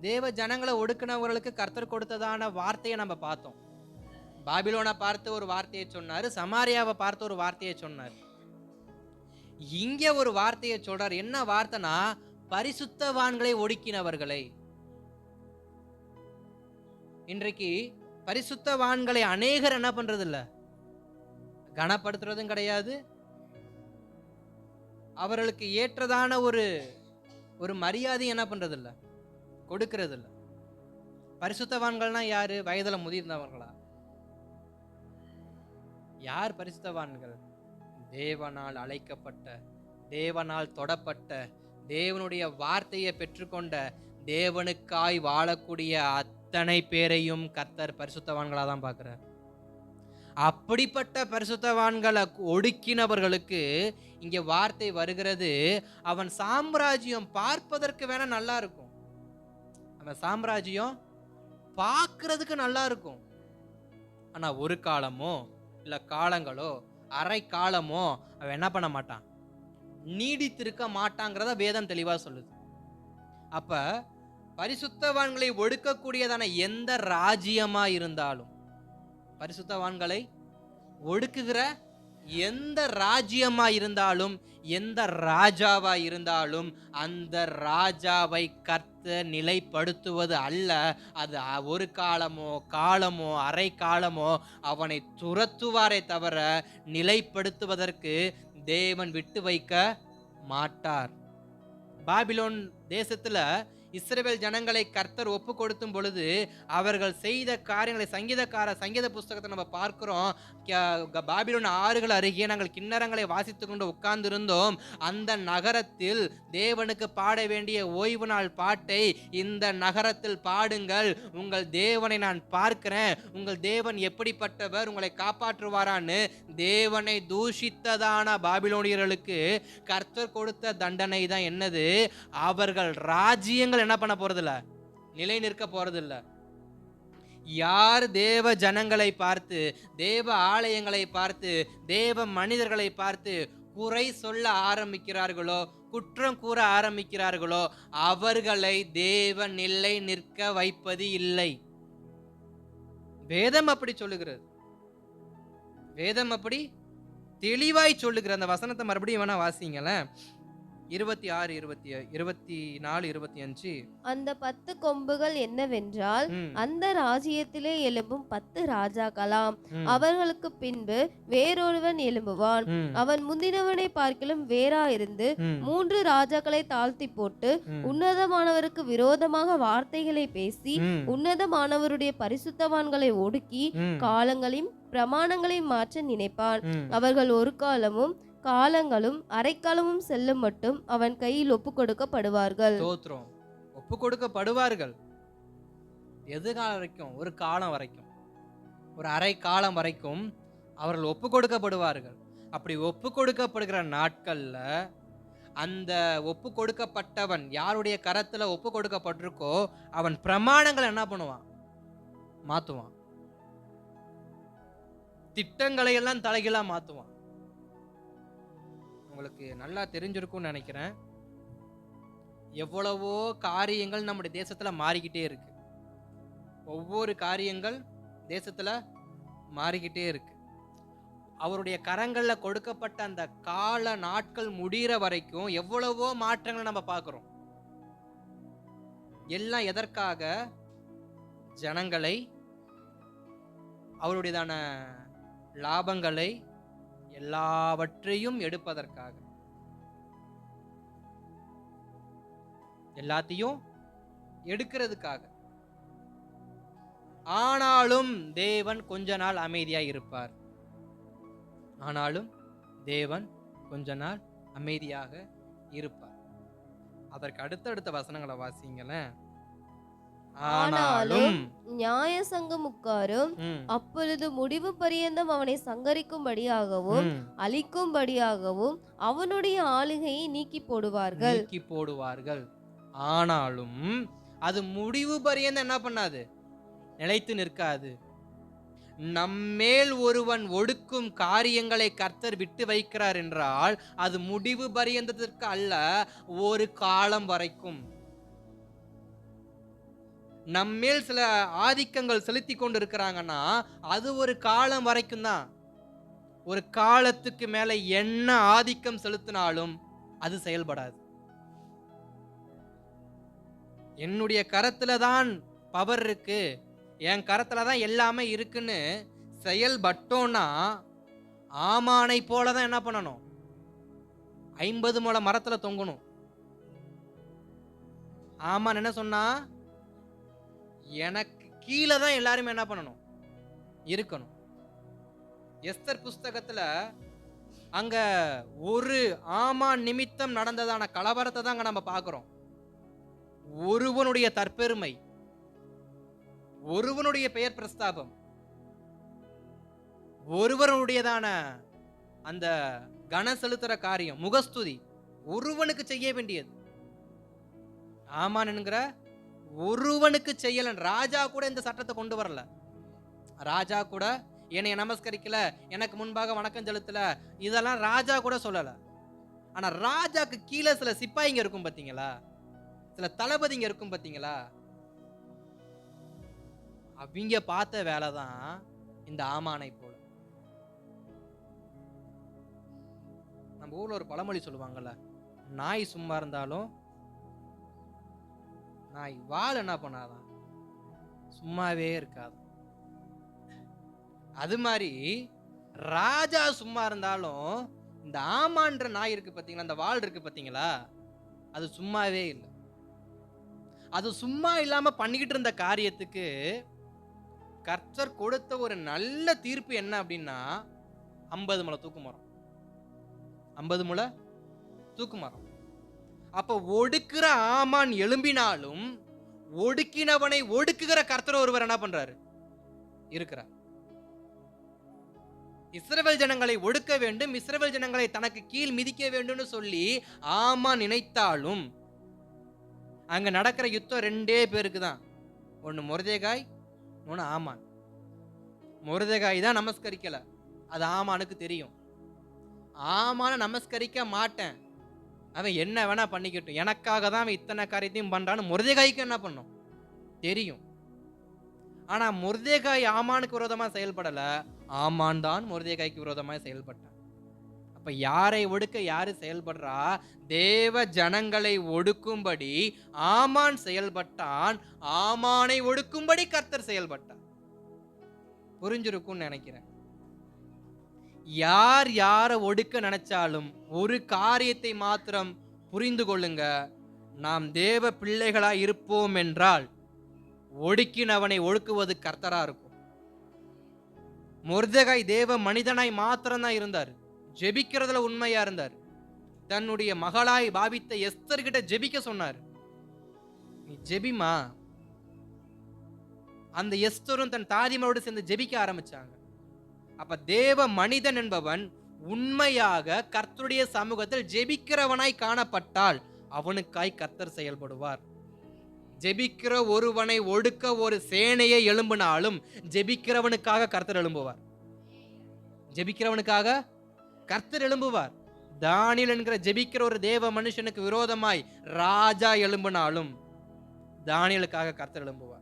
[SPEAKER 1] தேவ ஜனங்களை ஒடுக்குனவர்களுக்கு கர்த்தர் கொடுத்ததான வார்த்தையை நம்ம பார்த்தோம். பாபிலோனை பார்த்து ஒரு வார்த்தையை சொன்னாரு, சமாரியாவை பார்த்து ஒரு வார்த்தையை சொன்னார். இங்க ஒரு வார்த்தையை சொல்றார். என்ன வார்த்தைனா, பரிசுத்தவான்களை ஒடுக்கினவர்களை. இன்றைக்கு பரிசுத்தவான்களை அநேகர் என்ன பண்றது இல்ல, கனப்படுத்துறதும் கிடையாது. அவர்களுக்கு ஏற்றதான ஒரு மரியாதை என்ன பண்றது இல்ல, கொடுக்கிறது இல்ல. பரிசுத்தவான்கள்னா யாரு? வயதுல முதிர்ந்தவர்களா? யார் பரிசுத்தவான்கள்? தேவனால் அழைக்கப்பட்ட, தேவனால் தொடப்பட்ட, தேவனுடைய வார்த்தையை பெற்றுக்கொண்ட, தேவனுக்காய் வாழக்கூடிய அத்தனை பேரையும் கர்த்தர் பரிசுத்தவான்களா தான் பார்க்கிறார். அப்படிப்பட்ட பரிசுத்தவான்களை ஒடுக்கினவர்களுக்கு இங்க வார்த்தை வருகிறது. அவன் சாம்ராஜ்யம் பார்ப்பதற்கு வேணா நல்லா இருக்கும். அவன் சாம்ராஜ்யம் பார்க்கிறதுக்கு நல்லா இருக்கும். ஆனா ஒரு காலமோ இல்ல காலங்களோ அரை காலமோ அவன் என்ன பண்ண மாட்டான், நீடித்திருக்க மாட்டாங்கிறத வேதம் தெளிவா சொல்லுது. அப்ப பரிசுத்தவான்களை ஒடுக்கக்கூடியதான எந்த ராஜ்யமா இருந்தாலும், பரிசுத்தவான்களை ஒடுக்குகிற எந்த ராஜ்யமா இருந்தாலும், எந்த ராஜாவா இருந்தாலும், அந்த ராஜாவை கர்த்தர் நிலைப்படுத்துவது அல்ல. அது ஒரு காலமோ அரை காலமோ அவனை துரத்துவாரே தவிர நிலைப்படுத்துவதற்கு தேவன் விட்டு வைக்க மாட்டார். பாபிலோன் தேசத்துல இஸ்ரவேல் ஜனங்களை கர்த்தர் ஒப்பு கொடுத்தும் பொழுது அவர்கள் செய்த காரியங்களை சங்கீத புஸ்தகத்தை நம்ம பார்க்கிறோம். பாபிலோன் ஆறுகள் அருகே நாங்கள் கிண்ணறங்களை வாசித்து கொண்டு உட்கார்ந்து இருந்தோம். அந்த நகரத்தில் தேவனுக்கு பாட வேண்டிய ஓய்வு நாள் பாட்டை இந்த நகரத்தில் பாடுங்கள், உங்கள் தேவனை நான் பார்க்கிறேன், உங்கள் தேவன் எப்படிப்பட்டவர், உங்களை காப்பாற்றுவாரான்னு தேவனை தூஷித்ததான பாபிலோனியர்களுக்கு கர்த்தர் கொடுத்த தண்டனை தான் என்னது? அவர்கள் ராஜ்யங்கள் என்ன பண்ண போறதில்ல, நிலை நிற்க போறதில்ல. யார் தேவ ஜனங்களை பார்த்து, தேவ ஆலயங்களை பார்த்து, தேவ மனிதர்களை பார்த்து குறை சொல்ல ஆரம்பிக்கிறார்களோ, குற்றம் கூற ஆரம்பிக்கிறார்களோ, அவர்களை தேவன் நிலை நிற்க வைப்பது இல்லை. வேதம் அப்படி சொல்லுகிறது. வேதம் அப்படி தெளிவாய் சொல்லுகிற அந்த வசனத்தை மறுபடியும் வேணா வாசிங்களேன். 26, 24, 25.
[SPEAKER 2] அந்த 10 கொம்புகள் என்னவென்றால், அந்த ராஜ்யத்திலே எழும்பும் 10 ராஜாக்களாம். அவர்களுக்கு பின்பு வேறொருவன் எழும்புவான். அவன் முந்தினவனை பார்க்கிலும் வேறாயிருந்து 3 ராஜாக்களை தாழ்த்தி போட்டு உன்னதமானவருக்கு விரோதமாக வார்த்தைகளை பேசி உன்னதமானவருடைய பரிசுத்தவான்களை ஒடுக்கி காலங்களையும் பிரமாணங்களையும் மாற்ற நினைப்பான். அவர்கள் ஒரு காலமும் காலங்களும் அரைக்காலமும் செல்லும் மட்டும் அவன் கையில் ஒப்பு கொடுக்கப்படுவார்கள்.
[SPEAKER 1] ஸ்தோத்திரம். ஒப்பு கொடுக்கப்படுவார்கள். எது காலம் வரைக்கும்? ஒரு காலம் வரைக்கும், ஒரு அரை காலம் வரைக்கும் அவர்கள் ஒப்பு கொடுக்கப்படுவார்கள். அப்படி ஒப்பு கொடுக்கப்படுகிற நாட்கள்ல அந்த ஒப்பு கொடுக்கப்பட்டவன் யாருடைய கரத்துல ஒப்பு கொடுக்கப்பட்டிருக்கோ அவன் பிரமாணங்களை என்ன பண்ணுவான்? மாத்துவான். திட்டங்களை எல்லாம் தலைகீழா மாத்துவான். உங்களுக்கு நல்லா தெரிஞ்சிருக்கும்னு நினைக்கிறேன். எவ்வளவோ காரியங்கள் நம்முடைய தேசத்துல மாறிக்கிட்டே இருக்கு. ஒவ்வொரு காரியங்கள் தேசத்துல மாறிக்கிட்டே இருக்கு. அவருடைய கரங்கள்ல கொடுக்கப்பட்ட அந்த கால நாட்கள் முடிகிற வரைக்கும் எவ்வளவோ மாற்றங்களை நம்ம பார்க்கிறோம். எல்லாம் எதற்காக? ஜனங்களை, அவருடையதான லாபங்களை எல்லாவற்றையும் எடுப்பதற்காக, எல்லாத்தையும் எடுக்கிறதுக்காக. ஆனாலும் தேவன் கொஞ்ச நாள் அமைதியா இருப்பார். ஆனாலும் தேவன் கொஞ்ச நாள் அமைதியாக இருப்பார். அதற்கு அடுத்தடுத்த வசனங்களை வாசிங்களேன்.
[SPEAKER 2] ஆனாலும் நியாய சங்கம் உட்காரும், அப்பொழுது முடிவு பரியந்தம் அவனை சங்கரிக்கும்படியாகவும் அழிக்கும்படியாகவும் அவனுடைய ஆளுகையை நீக்கி போடுவார்கள்.
[SPEAKER 1] ஆனாலும் அது முடிவு பரியந்தம் என்ன பண்ணாது? நிலைத்து நிற்காது. நம்மேல் ஒருவன் ஒடுக்கும் காரியங்களை கர்த்தர் விட்டு வைக்கிறார் என்றால் அது முடிவு பரியந்தத்திற்கு அல்ல, ஒரு காலம் வரைக்கும். நம்மேல் சில ஆதிக்கங்கள் செலுத்தி கொண்டு இருக்கிறாங்கன்னா அது ஒரு காலம் வரைக்கும் தான். ஒரு காலத்துக்கு மேல என்ன ஆதிக்கம் செலுத்தினாலும் அது செயல்படாது. என்னுடைய கரத்துல தான் பவர் இருக்கு, என் கரத்துல தான் எல்லாமே இருக்குன்னு செயல்பட்டோம்னா ஆமானை போலதான் என்ன பண்ணணும்? 50 முழ மரத்துல தொங்கணும். ஆமான் என்ன சொன்னா? எனக்கு கீழே தான் எல்லாருமே என்ன பண்ணணும்? இருக்கணும். எஸ்தர் புஸ்தகத்துல அங்க ஒரு ஆமான் நிமித்தம் நடந்ததான கலவரத்தை தான் நம்ம பார்க்கிறோம். ஒருவனுடைய தற்பெருமை, ஒருவனுடைய பெயர் பிரஸ்தாபம், ஒருவனுடையதான அந்த கன செலுத்துற காரியம், முகஸ்துதி ஒருவனுக்கு செய்ய வேண்டியது. ஆமான் என்கிற ஒருவனுக்கு செய்யல. ராஜா கூட இந்த சட்டத்தை கொண்டு வரல. ராஜா கூட என்னை நமஸ்கரிக்கல, எனக்கு முன்பாக வணக்கம் செலுத்தல, இதெல்லாம் ராஜா கூட சொல்லல. ஆனா ராஜாக்கு கீழே சில சிப்பாயிங்க இருக்கும் பாத்தீங்களா, சில தளபதிங்க இருக்கும் பாத்தீங்களா, அவங்க பார்த்த வேலைதான் இந்த ஆமானை போல. நம்ம ஊர்ல ஒரு பழமொழி சொல்லுவாங்கல்ல, நாய் சும்மா இருந்தாலும் நாய் வால் என்ன பண்ணாதான், சும்மாவே இருக்காது. அது மாதிரி ராஜா சும்மா இருந்தாலும் இந்த ஆமான்ற நாய் இருக்கு பாத்தீங்களா, அந்த வால் இருக்கு பாத்தீங்களா, அது சும்மாவே இல்லை. அது சும்மா இல்லாம பண்ணிக்கிட்டு இருந்த காரியத்துக்கு கர்த்தர் கொடுத்த ஒரு நல்ல தீர்ப்பு என்ன அப்படின்னா, 50 முழ தூக்கு மரம். 50 முழ தூக்கு மரம். அப்ப ஒடுக்குற ஆமான் எழும்பினாலும் ஒடுக்கினவனை ஒடுக்குகிற கர்த்தர் ஒருவர் என்ன பண்றாரு, இருக்கிறார். இஸ்ரவேல் ஜனங்களை ஒடுக்க வேண்டும், இஸ்ரவேல் ஜனங்களை தனக்கு கீழ் மிதிக்க வேண்டும் சொல்லி ஆமான் நினைத்தாலும் அங்க நடக்கிற யுத்தம் 2 பேருக்கு தான். ஒன்னு மொர்தெகாய், ஒன்னு ஆமான். மொர்தெகாய் தான் நமஸ்கரிக்கல, அது ஆமானுக்கு தெரியும். ஆமான நமஸ்கரிக்க மாட்டேன், அவன் என்ன வேணா பண்ணிக்கட்டும், எனக்காக தான் அவன் இத்தனை காரியத்தையும் பண்றான்னு மொர்தெகாய்க்கு என்ன பண்ணும் தெரியும். ஆனா மொர்தெகாய் ஆமானுக்கு விரோதமா செயல்படல, ஆமான் தான் மொர்தெகாய்க்கு விரோதமா செயல்பட்டான். அப்ப யாரை ஒடுக்க யாரு செயல்படுறா, தேவ ஜனங்களை ஒடுக்கும்படி ஆமான் செயல்பட்டான், ஆமானை ஒடுக்கும்படி கர்த்தர் செயல்பட்டார். புரிஞ்சிருக்கும்னு நினைக்கிறேன். யார் யாரை ஒடுக்க நினைச்சாலும் ஒரு காரியத்தை மாத்திரம் புரிந்து கொள்ளுங்க, நாம் தேவ பிள்ளைகளாய் இருப்போம் என்றால் ஒடுக்கினவனை ஒடுக்குவது கர்த்தரா இருக்கும். மொர்தெகாய் தேவ மனிதனாய் மாத்திரம் தான் இருந்தார், ஜெபிக்கிறதுல உண்மையா இருந்தார். தன்னுடைய மகளாய் பாவித்த எஸ்தர் கிட்ட ஜெபிக்க சொன்னார், நீ ஜெபிமா. அந்த எஸ்தரும் தன் தாதிமாரோடு சேர்ந்து ஜெபிக்க ஆரம்பிச்சாங்க. அப்ப தேவ மனிதன் என்பவன் உண்மையாக கர்த்தருடைய சமூகத்தில் ஜெபிக்கிறவனாய் காணப்பட்டால் அவனுக்காய் கர்த்தர் செயல்படுவார். ஜெபிக்கிற ஒருவனை ஒடுக்க ஒரு சேனையை எழும்பினாலும் ஜெபிக்கிறவனுக்காக கர்த்தர் எழும்புவார். ஜெபிக்கிறவனுக்காக கர்த்தர் எழும்புவார். தானியேல் என்கிற ஜெபிக்கிற ஒரு தேவ மனுஷனுக்கு விரோதமாய் ராஜா எழும்பினாலும் தானியேலுக்காக கர்த்தர் எழும்புவார்.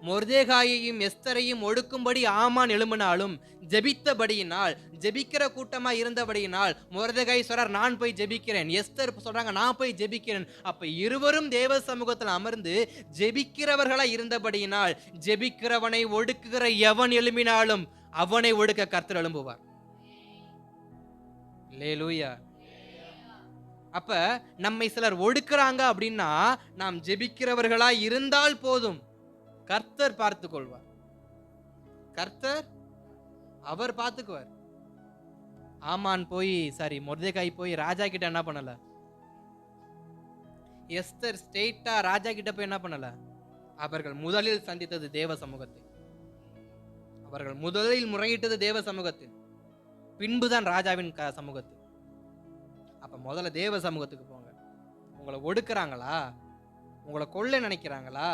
[SPEAKER 1] மொர்தெகாயையும் எஸ்தரையும் ஒடுக்கும்படி ஆமான் எழும்பினாலும் ஜெபித்தபடியினால், ஜெபிக்கிற கூட்டமா இருந்தபடியினால் மொர்தெகாய் சொல்றார், நான் போய் ஜெபிக்கிறேன். எஸ்தர் சொல்றாங்க, நான் போய் ஜெபிக்கிறேன். அப்ப இருவரும் தேவ சமூகத்தில் அமர்ந்து ஜெபிக்கிறவர்களா இருந்தபடியினால் ஜெபிக்கிறவனை ஒடுக்குகிற எவன் எழும்பினாலும் அவனை ஒடுக்க கர்த்தர் எழும்புவார். அல்லேலூயா. அப்ப நம்மை சிலர் ஒடுக்குறாங்க அப்படின்னா நாம் ஜெபிக்கிறவர்களா இருந்தால் போதும், கர்த்தர் பார்த்துக் கொள்வார். கர்த்தர் அவர் பார்த்துக்குவார். ஆமான் போய் மொர்தெகாய் போய் ராஜா கிட்ட என்ன பண்ணல, எஸ்தர் ஸ்ட்ரெயிட்டா ராஜா கிட்ட போய் என்ன பண்ணல. அவர்கள் முதலில் சந்தித்தது தேவ சமூகத்தை, அவர்கள் முதலில் முறையிட்டது தேவ சமூகத்தில், பின்புதான் ராஜாவின் சமூகத்தில். அப்ப முதல்ல தேவ சமூகத்துக்கு போங்க. உங்களை ஒடுக்குறாங்களா, உங்களை கொல்ல நினைக்கிறாங்களா,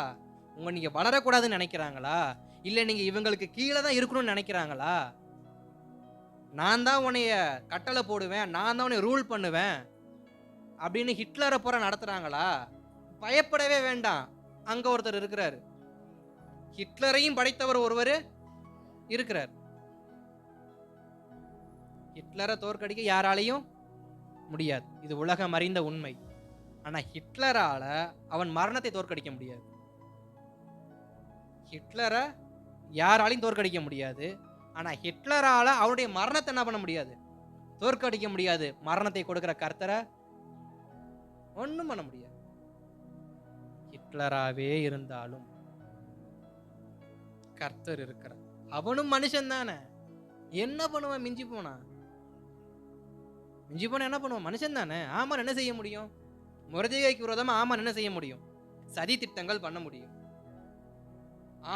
[SPEAKER 1] நீங்க வளரக்கூடாதுன்னு நினைக்கிறாங்களா, இல்ல நீங்க இவங்களுக்கு கீழே தான் இருக்கணும்னு நினைக்கிறாங்களா, நான் தான் உன்னைய கட்டளை போடுவேன், நான் தான் உன்னை ரூல் பண்ணுவேன் அப்படின்னு ஹிட்லரை போற நடத்துறாங்களா, பயப்படவே வேண்டாம். அங்க ஒருத்தர் இருக்கிறார், ஹிட்லரையும் படைத்தவர் ஒருவர் இருக்கிறார். ஹிட்லரை தோற்கடிக்க யாராலையும் முடியாது, இது உலகம் அறிந்த உண்மை. ஆனா ஹிட்லரால அவன் மரணத்தை தோற்கடிக்க முடியாது. ஹிட்லரை யாராலையும் தோற்கடிக்க முடியாது. ஆனா ஹிட்லரால அவருடைய மரணத்தை என்ன பண்ண முடியாது, தோற்கடிக்க முடியாது. மரணத்தை கொடுக்கிற கர்த்தரை ஒண்ணும் பண்ண முடியாது. ஹிட்லராவே இருந்தாலும் கர்த்தர் இருக்கிறார். அவனும் மனுஷன் தானே, என்ன பண்ணுவான்? மிஞ்சி போனா என்ன பண்ணுவான்? மனுஷன் தானே. ஆமான் என்ன செய்ய முடியும்? மொர்தெகாய்க்கு விரோதமா ஆமான் என்ன செய்ய முடியும்? சதி திட்டங்கள் பண்ண முடியும்.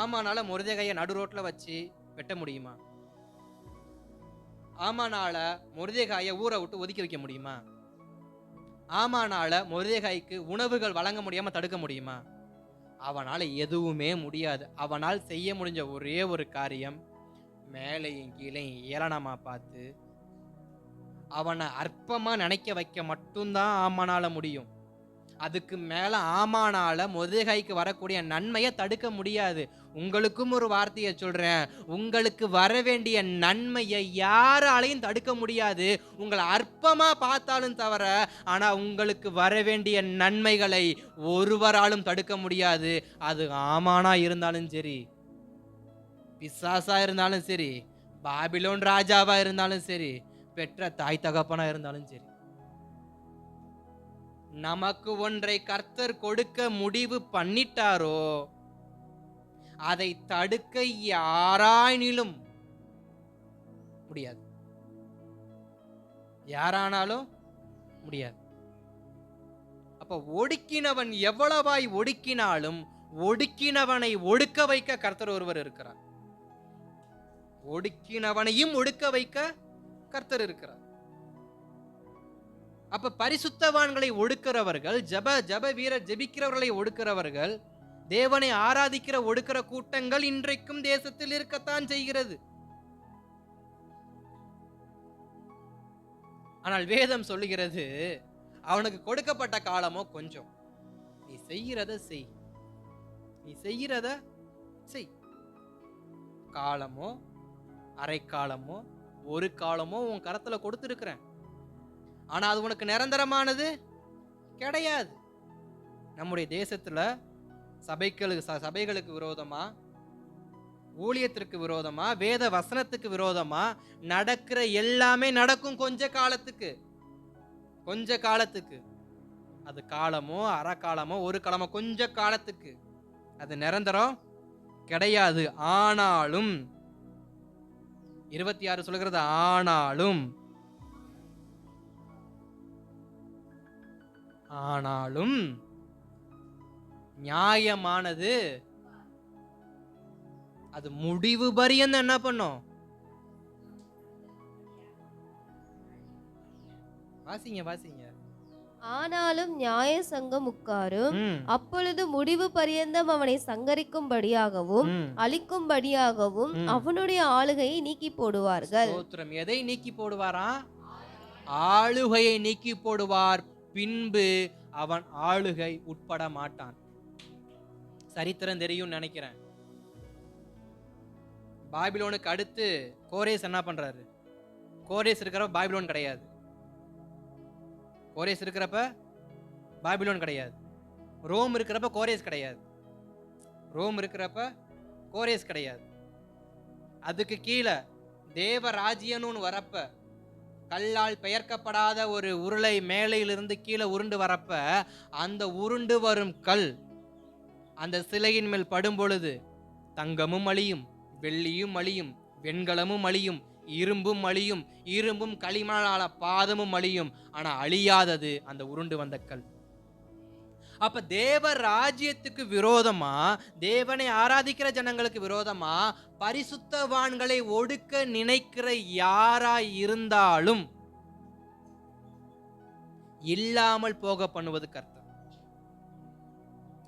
[SPEAKER 1] ஆமானால மொர்தெகாயை நடு ரோட்ல வச்சு வெட்ட முடியுமா? ஆமானால மொர்தெகாயை ஊரை விட்டு ஒதுக்கி வைக்க முடியுமா? ஆமானால மொர்தெகாய்க்கு உணவுகள் வழங்க முடியாம தடுக்க முடியுமா? அவனால எதுவுமே முடியாது. அவனால் செய்ய முடிஞ்ச ஒரே ஒரு காரியம், மேலையும் கீழே ஏளனமா பார்த்து அவனை அற்பமா நினைக்க வைக்க மட்டும்தான் ஆமானால முடியும். அதுக்கு மேல ஆமானால மொர்தெகாய்க்கு வரக்கூடிய நன்மையை தடுக்க முடியாது. உங்களுக்கும் ஒரு வார்த்தையை சொல்றேன், உங்களுக்கு வர வேண்டிய நன்மையை யாராலையும் தடுக்க முடியாது. உங்களை அற்பமா பார்த்தாலும் தவிர, ஆனா உங்களுக்கு வர வேண்டிய நன்மைகளை ஒருவராலும் தடுக்க முடியாது. அது ஆமானா இருந்தாலும் சரி, பிசாசா இருந்தாலும் சரி, பாபிலோன் ராஜாவா இருந்தாலும் சரி, பெற்ற தாய் தகப்பனா இருந்தாலும் சரி. நமக்கு ஒன்றை கர்த்தர் கொடுக்க முடிவு பண்ணிட்டாரோ, அதை தடுக்க யாராயினும் முடியாது. யாரானாலும் முடியாது. அப்ப ஒடுக்கினவன் எவ்வளவாய் ஒடுக்கினாலும் ஒடுக்கினவனை ஒடுக்க வைக்க கர்த்தர் ஒருவர் இருக்கிறார். ஒடுக்கினவனையும் ஒடுக்க வைக்க கர்த்தர் இருக்கிறார். அப்ப பரிசுத்தவான்களை ஒடுக்கிறவர்கள், ஜெப வீரர் ஜெபிக்கிறவர்களை ஒடுக்கிறவர்கள், தேவனை ஆராதிக்கிற ஒடுக்கிற கூட்டங்கள் இன்றைக்கும் தேசத்தில் இருக்கத்தான் செய்கிறது. ஆனால் வேதம் சொல்லுகிறது, அவனுக்கு கொடுக்கப்பட்ட காலமோ கொஞ்சம். நீ செய்கிறத செய், நீ செய்கிறத செய். காலமோ அரை காலமோ ஒரு காலமோ உன் கரத்துல கொடுத்திருக்கிறேன். ஆனா அது உனக்கு நிரந்தரமானது கிடையாது. நம்முடைய தேசத்துல சபைகளுக்கு விரோதமா, ஊழியத்திற்கு விரோதமா, வேத வசனத்துக்கு விரோதமா நடக்கிற எல்லாமே நடக்கும் கொஞ்ச காலத்துக்கு. அது காலமோ அரை காலமோ ஒரு காலமோ கொஞ்ச காலத்துக்கு. அது நிரந்தரம் கிடையாது. ஆனாலும் 26 சொல்கிறது, ஆனாலும் நியாயமானது அது முடிவு பரியந்தம் என்ன பண்ணும்? வாசிங்க.
[SPEAKER 2] ஆனாலும் நியாய சங்கம் உட்காரும், அப்பொழுது முடிவு பரியந்தம் அவனை சங்கரிக்கும்படியாகவும் அழிக்கும்படியாகவும் அவனுடைய ஆளுகையை நீக்கி போடுவார்கள்.
[SPEAKER 1] ஸ்தோத்திரம். எதை நீக்கி போடுவாரா? ஆளுகையை நீக்கி போடுவார். பின்பு அவன் ஆளுகை உட்பட மாட்டான். சரித்திரம் தெரியும் நினைக்கிறேன். பாபிலோனுக்கு அடுத்து கோரேஸ் என்ன பண்றாரு? கோரேஸ் இருக்கிறப்ப பாபிலோன் கிடையாது. கோரேஸ் இருக்கிறப்ப பாபிலோன் கிடையாது. ரோம் இருக்கிறப்ப கோரேஸ் கிடையாது. ரோம் இருக்கிறப்ப கோரேஸ் கிடையாது. அதுக்கு கீழே தேவராஜ்யன்னு வரப்ப, கல்லால் பெயர்க்கப்படாத ஒரு உருளை மேலையிலிருந்து கீழே உருண்டு வரப்ப, அந்த உருண்டு வரும் கல் அந்த சிலையின் மேல் படும் பொழுது தங்கமும் அழியும், வெள்ளியும் அழியும், வெண்கலமும் அழியும், இரும்பும் அழியும், இரும்பும் களிமணால பாதமும் அழியும். ஆனா அழியாதது அந்த உருண்டு வந்த கல். அப்ப தேவ ராஜ்யத்துக்கு விரோதமா, தேவனை ஆராதிக்கிற ஜனங்களுக்கு விரோதமா பரிசுத்தவான்களை ஒடுக்க நினைக்கிற யாராய் இருந்தாலும் இல்லாமல் போக பண்ணுவது கர்த்தர்.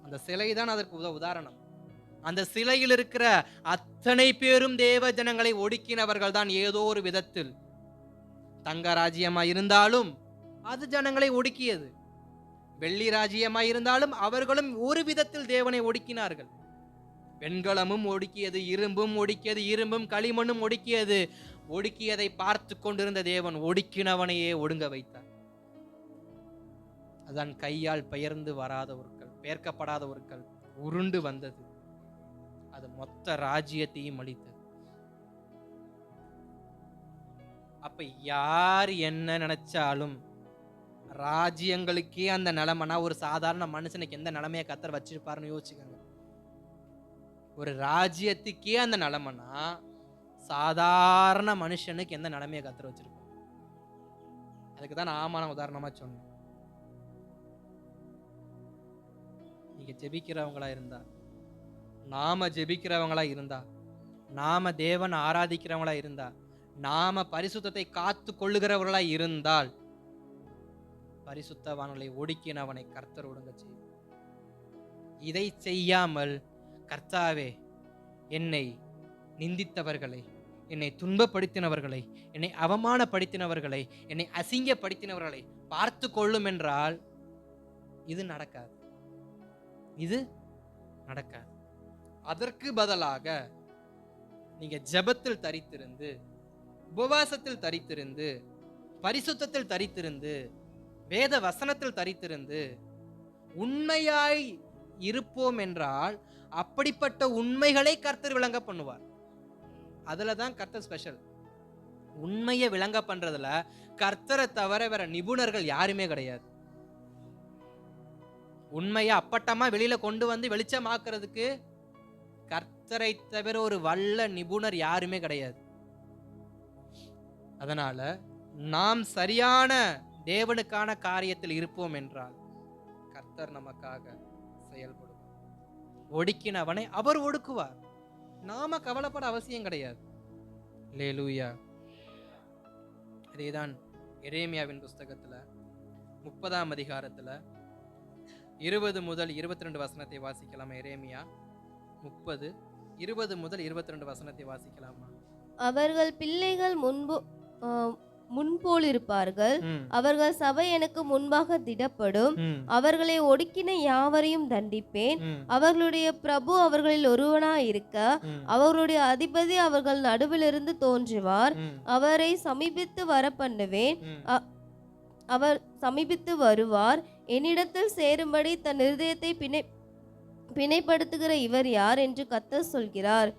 [SPEAKER 1] அந்த சிலை தான் அதற்கு உதாரணம். அந்த சிலையில் இருக்கிற அத்தனை பேரும் தேவ ஜனங்களை ஒடுக்கினவர்கள் தான். ஏதோ ஒரு விதத்தில் தங்க ராஜ்யமா இருந்தாலும் அது ஜனங்களை ஒடுக்கியது. வெள்ளி ராஜ்யமா இருந்தாலும் அவர்களும் ஒரு விதத்தில் தேவனை ஒடுக்கினார்கள். வெண்கலமும் ஒடுக்கியது, இரும்பும் ஒடுக்கியது, இரும்பும் களிமண்ணும் ஒடுக்கியது. ஒடுக்கியதை பார்த்து கொண்டிருந்த தேவன் ஒடுக்கினவனையே ஒடுங்க வைத்தார். அதான் கையால் பெயர்ந்து வராத ஒரு கல், பெயர்க்கப்படாத ஒரு கல் உருண்டு வந்தது. அது மொத்த ராஜ்யத்தையும் அழித்தது. அப்ப யார் என்ன நினைச்சாலும் ராஜ்யங்களுக்கே அந்த நிலைமைனா ஒரு சாதாரண மனுஷனுக்கு எந்த நிலைமையை கர்த்தர் வச்சிருப்பாருன்னு யோசிச்சுக்கோங்க. ஒரு ராஜ்யத்துக்கே அந்த நிலைமைனா சாதாரண மனுஷனுக்கு எந்த நிலைமையை கர்த்தர் வச்சிருப்பாரு? அதுக்கு தான் நான் ஆமான உதாரணமா சொன்னேன். நீங்க ஜெபிக்கிறவங்களா இருந்தா, நாம ஜெபிக்கிறவங்களா இருந்தா, நாம தேவன் ஆராதிக்கிறவங்களா இருந்தா, நாம பரிசுத்தத்தை காத்து கொள்ளுகிறவர்களா இருந்தால் பரிசுத்தவான்களை ஒடுக்கினவனை கர்த்தர் ஒடுங்க செய்யும். இதை செய்யாமல் கர்த்தாவே என்னை நிந்தித்தவர்களை, என்னை துன்பப்படுத்தினவர்களை, என்னை அவமானப்படுத்தினவர்களை, என்னை அசிங்கப்படுத்தினவர்களை பார்த்து கொள்ளும் என்றால் இது நடக்காது, இது நடக்காது. அதற்கு பதிலாக நீங்க ஜெபத்தில் தரித்திருந்து, உபவாசத்தில் தரித்திருந்து, பரிசுத்தத்தில் தரித்திருந்து, வேத வசனத்தில் தரித்திருந்து உண்மையாய் இருப்போம் என்றால் அப்படிப்பட்ட உண்மைகளை கர்த்தர் விளங்க பண்ணுவார். அதுல தான் கர்த்தர் ஸ்பெஷல். உண்மையை விளங்க பண்றதுல கர்த்தரை தவிர வேற நிபுணர்கள் யாருமே கிடையாது. உண்மையை அப்பட்டமா வெளியில கொண்டு வந்து வெளிச்சமாக்குறதுக்கு கர்த்தரை தவிர ஒரு வல்ல நிபுணர் யாருமே கிடையாது. அதனால நாம் சரியான தேவனுக்கான காரியத்தில் இருப்போம் என்றால் கர்த்தர் நமக்காக செயல்படுவார். ஒடுக்கினவனை அவர் ஒடுக்குவார். நாம கவலைப்பட அவசியம் கிடையாது. அல்லேலூயா. அதேதான் எரேமியாவின் புஸ்தகத்துல 30ஆம் அதிகாரத்துல 20 முதல் 22 வசனத்தை வாசிக்கலாம். எரேமியா 30 20 முதல் 22 வசனத்தை வாசிக்கலாமா?
[SPEAKER 2] அவர்கள் பிள்ளைகள் முன்போல் இருப்பார்கள். அவர்கள் சபை எனக்கு முன்பாக திடப்படும். அவர்களை ஒடுக்கின யாவரையும் தண்டிப்பேன். அவர்களுடைய பிரபு அவர்களில் ஒருவனாயிருக்க அவர்களுடைய அதிபதி அவர்கள் நடுவிலிருந்து தோன்றுவார். அவரை சமீபித்து வர பண்ணுவேன். அவர் சமீபித்து வருவார். என்னிடத்தில் சேரும்படி தன் இருதயத்தை பிணைப்படுத்துகிற இவர் யார் என்று கர்த்தர் சொல்கிறார்.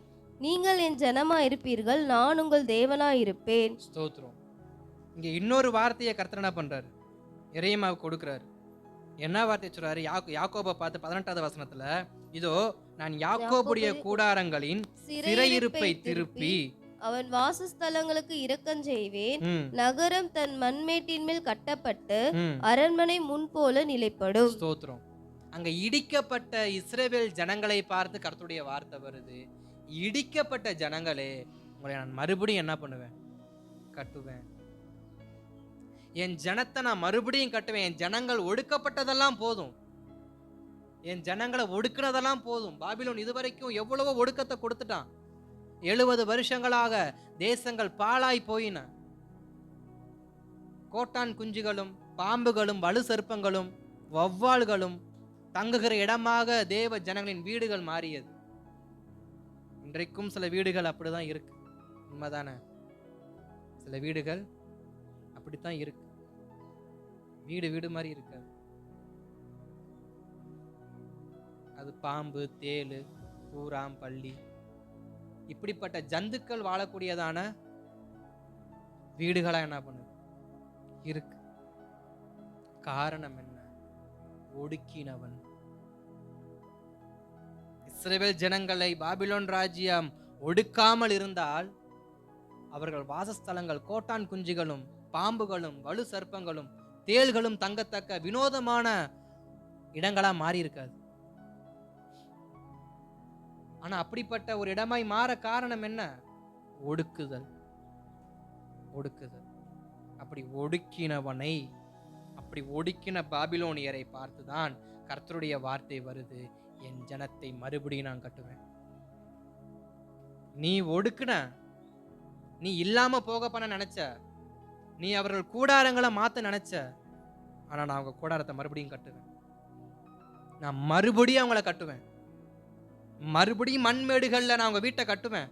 [SPEAKER 2] நீங்கள் என் ஜனமாயிருப்பீர்கள், நான் உங்கள் தேவனாயிருப்பேன்.
[SPEAKER 1] ஸ்தோத்திரம். இங்க இன்னொரு வார்த்தையை கர்த்தர் என்ன பண்றாரு? எரேமியாவுக்கு கொடுக்கிறாரு. என்ன வார்த்தை சொல்றாரு? யாக்கோபை பார்த்து 18வது வசனத்துல, இதோ நான் யாக்கோபுடைய கூடாரங்களின் சிறையிருப்பை திருப்பி
[SPEAKER 2] அவன் வாசஸ்தலங்களுக்கு இரக்கம் செய்வேன். நகரம் தன் மண்மேட்டின் மேல் கட்டப்பட்டு அரண்மனை முன்போல நிலைப்படும்.
[SPEAKER 1] ஸ்தோத்திரம். அங்க இடிக்கப்பட்ட இஸ்ரவேல் ஜனங்களை பார்த்து கர்த்தருடைய வார்த்தை வருது. இடிக்கப்பட்ட ஜனங்களே, உங்களை நான் மறுபடியும் என்ன பண்ணுவேன்? கட்டுவேன். என் ஜனத்தை நான் மறுபடியும் கட்டுவேன். என் ஜனங்கள் ஒடுக்கப்பட்டதெல்லாம் போதும். என் ஜனங்களை ஒடுக்குனதெல்லாம் போதும். பாபிலோன் இதுவரைக்கும் எவ்வளவோ ஒடுக்கத்தை கொடுத்துட்டான். 70 வருஷங்களாக தேசங்கள் பாழாய் போயின. கோட்டான் குஞ்சுகளும் பாம்புகளும் வலு சர்ப்பங்களும் வௌவால்களும் தங்குகிற இடமாக தேவ ஜனங்களின் வீடுகள் மாறியது. இன்றைக்கும் சில வீடுகள் அப்படிதான் இருக்கு. உண்மைதானே? சில வீடுகள் அப்படித்தான் இருக்கு. வீடு வீடு மாதிரி இருக்காது. அது பாம்பு, தேளு, பூராம், பள்ளி இப்படிப்பட்ட ஜந்துக்கள் வாழக்கூடியதான வீடுகளா என்ன பண்ணுது? இருக்கு. காரணம் என்ன? ஒடுக்கினவன். இஸ்ரவேல் ஜனங்களை பாபிலோன் ராஜ்யம் ஒடுக்காமல் இருந்தால் அவர்கள் வாசஸ்தலங்கள் கோட்டான் குஞ்சுகளும் பாம்புகளும் வலு சர்ப்பங்களும் தேள்களும் தங்கத்தக்க வினோதமான இடங்களா மாறி இருக்காது. ஆனா அப்படிப்பட்ட ஒரு இடமாய் மாற காரணம் என்ன? ஒடுக்குதல். ஒடுக்குதல். அப்படி ஒடுக்கினவனை, அப்படி ஒடுக்கின பாபிலோனியரை பார்த்துதான் கர்த்தருடைய வார்த்தை வருது, என் ஜனத்தை மறுபடியும் நான் கட்டுவேன். நீ ஒடுக்குன, நீ இல்லாம போக பண்ண நினைச்ச, நீ அவர்கள் கூடாரங்களை மாத்த நினைச்ச, ஆனா நான் அவங்க கூடாரத்தை மறுபடியும் கட்டுவேன். நான் மறுபடியும் அவங்கள கட்டுவேன். மறுபடியும் மண்மேடுகள்ல நான் அவங்க வீட்டை கட்டுவேன்.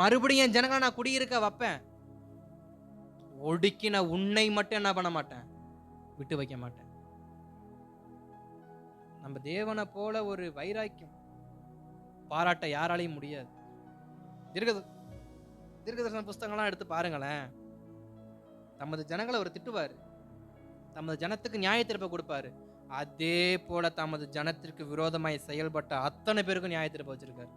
[SPEAKER 1] மறுபடியும் என் ஜனங்களை நான் குடியிருக்க வைப்பேன். ஒடுக்கின உன்னை மட்டும் என்ன பண்ண மாட்டேன்? விட்டு வைக்க மாட்டேன். நம்ம தேவனை போல ஒரு வைராக்கியம் பாராட்ட யாராலையும் முடியாது. தீர்க்கதரிசன புஸ்தகங்கள்லாம் எடுத்து பாருங்களேன். தமது ஜனங்களை அவர் திட்டுவார், தமது ஜனத்துக்கு நியாய தீர்ப்பை கொடுப்பாரு. அதே போல தமது ஜனத்திற்கு விரோதமாய் செயல்பட்ட அத்தனை பேருக்கும் நியாய தீர்ப்பு வச்சிருக்காரு.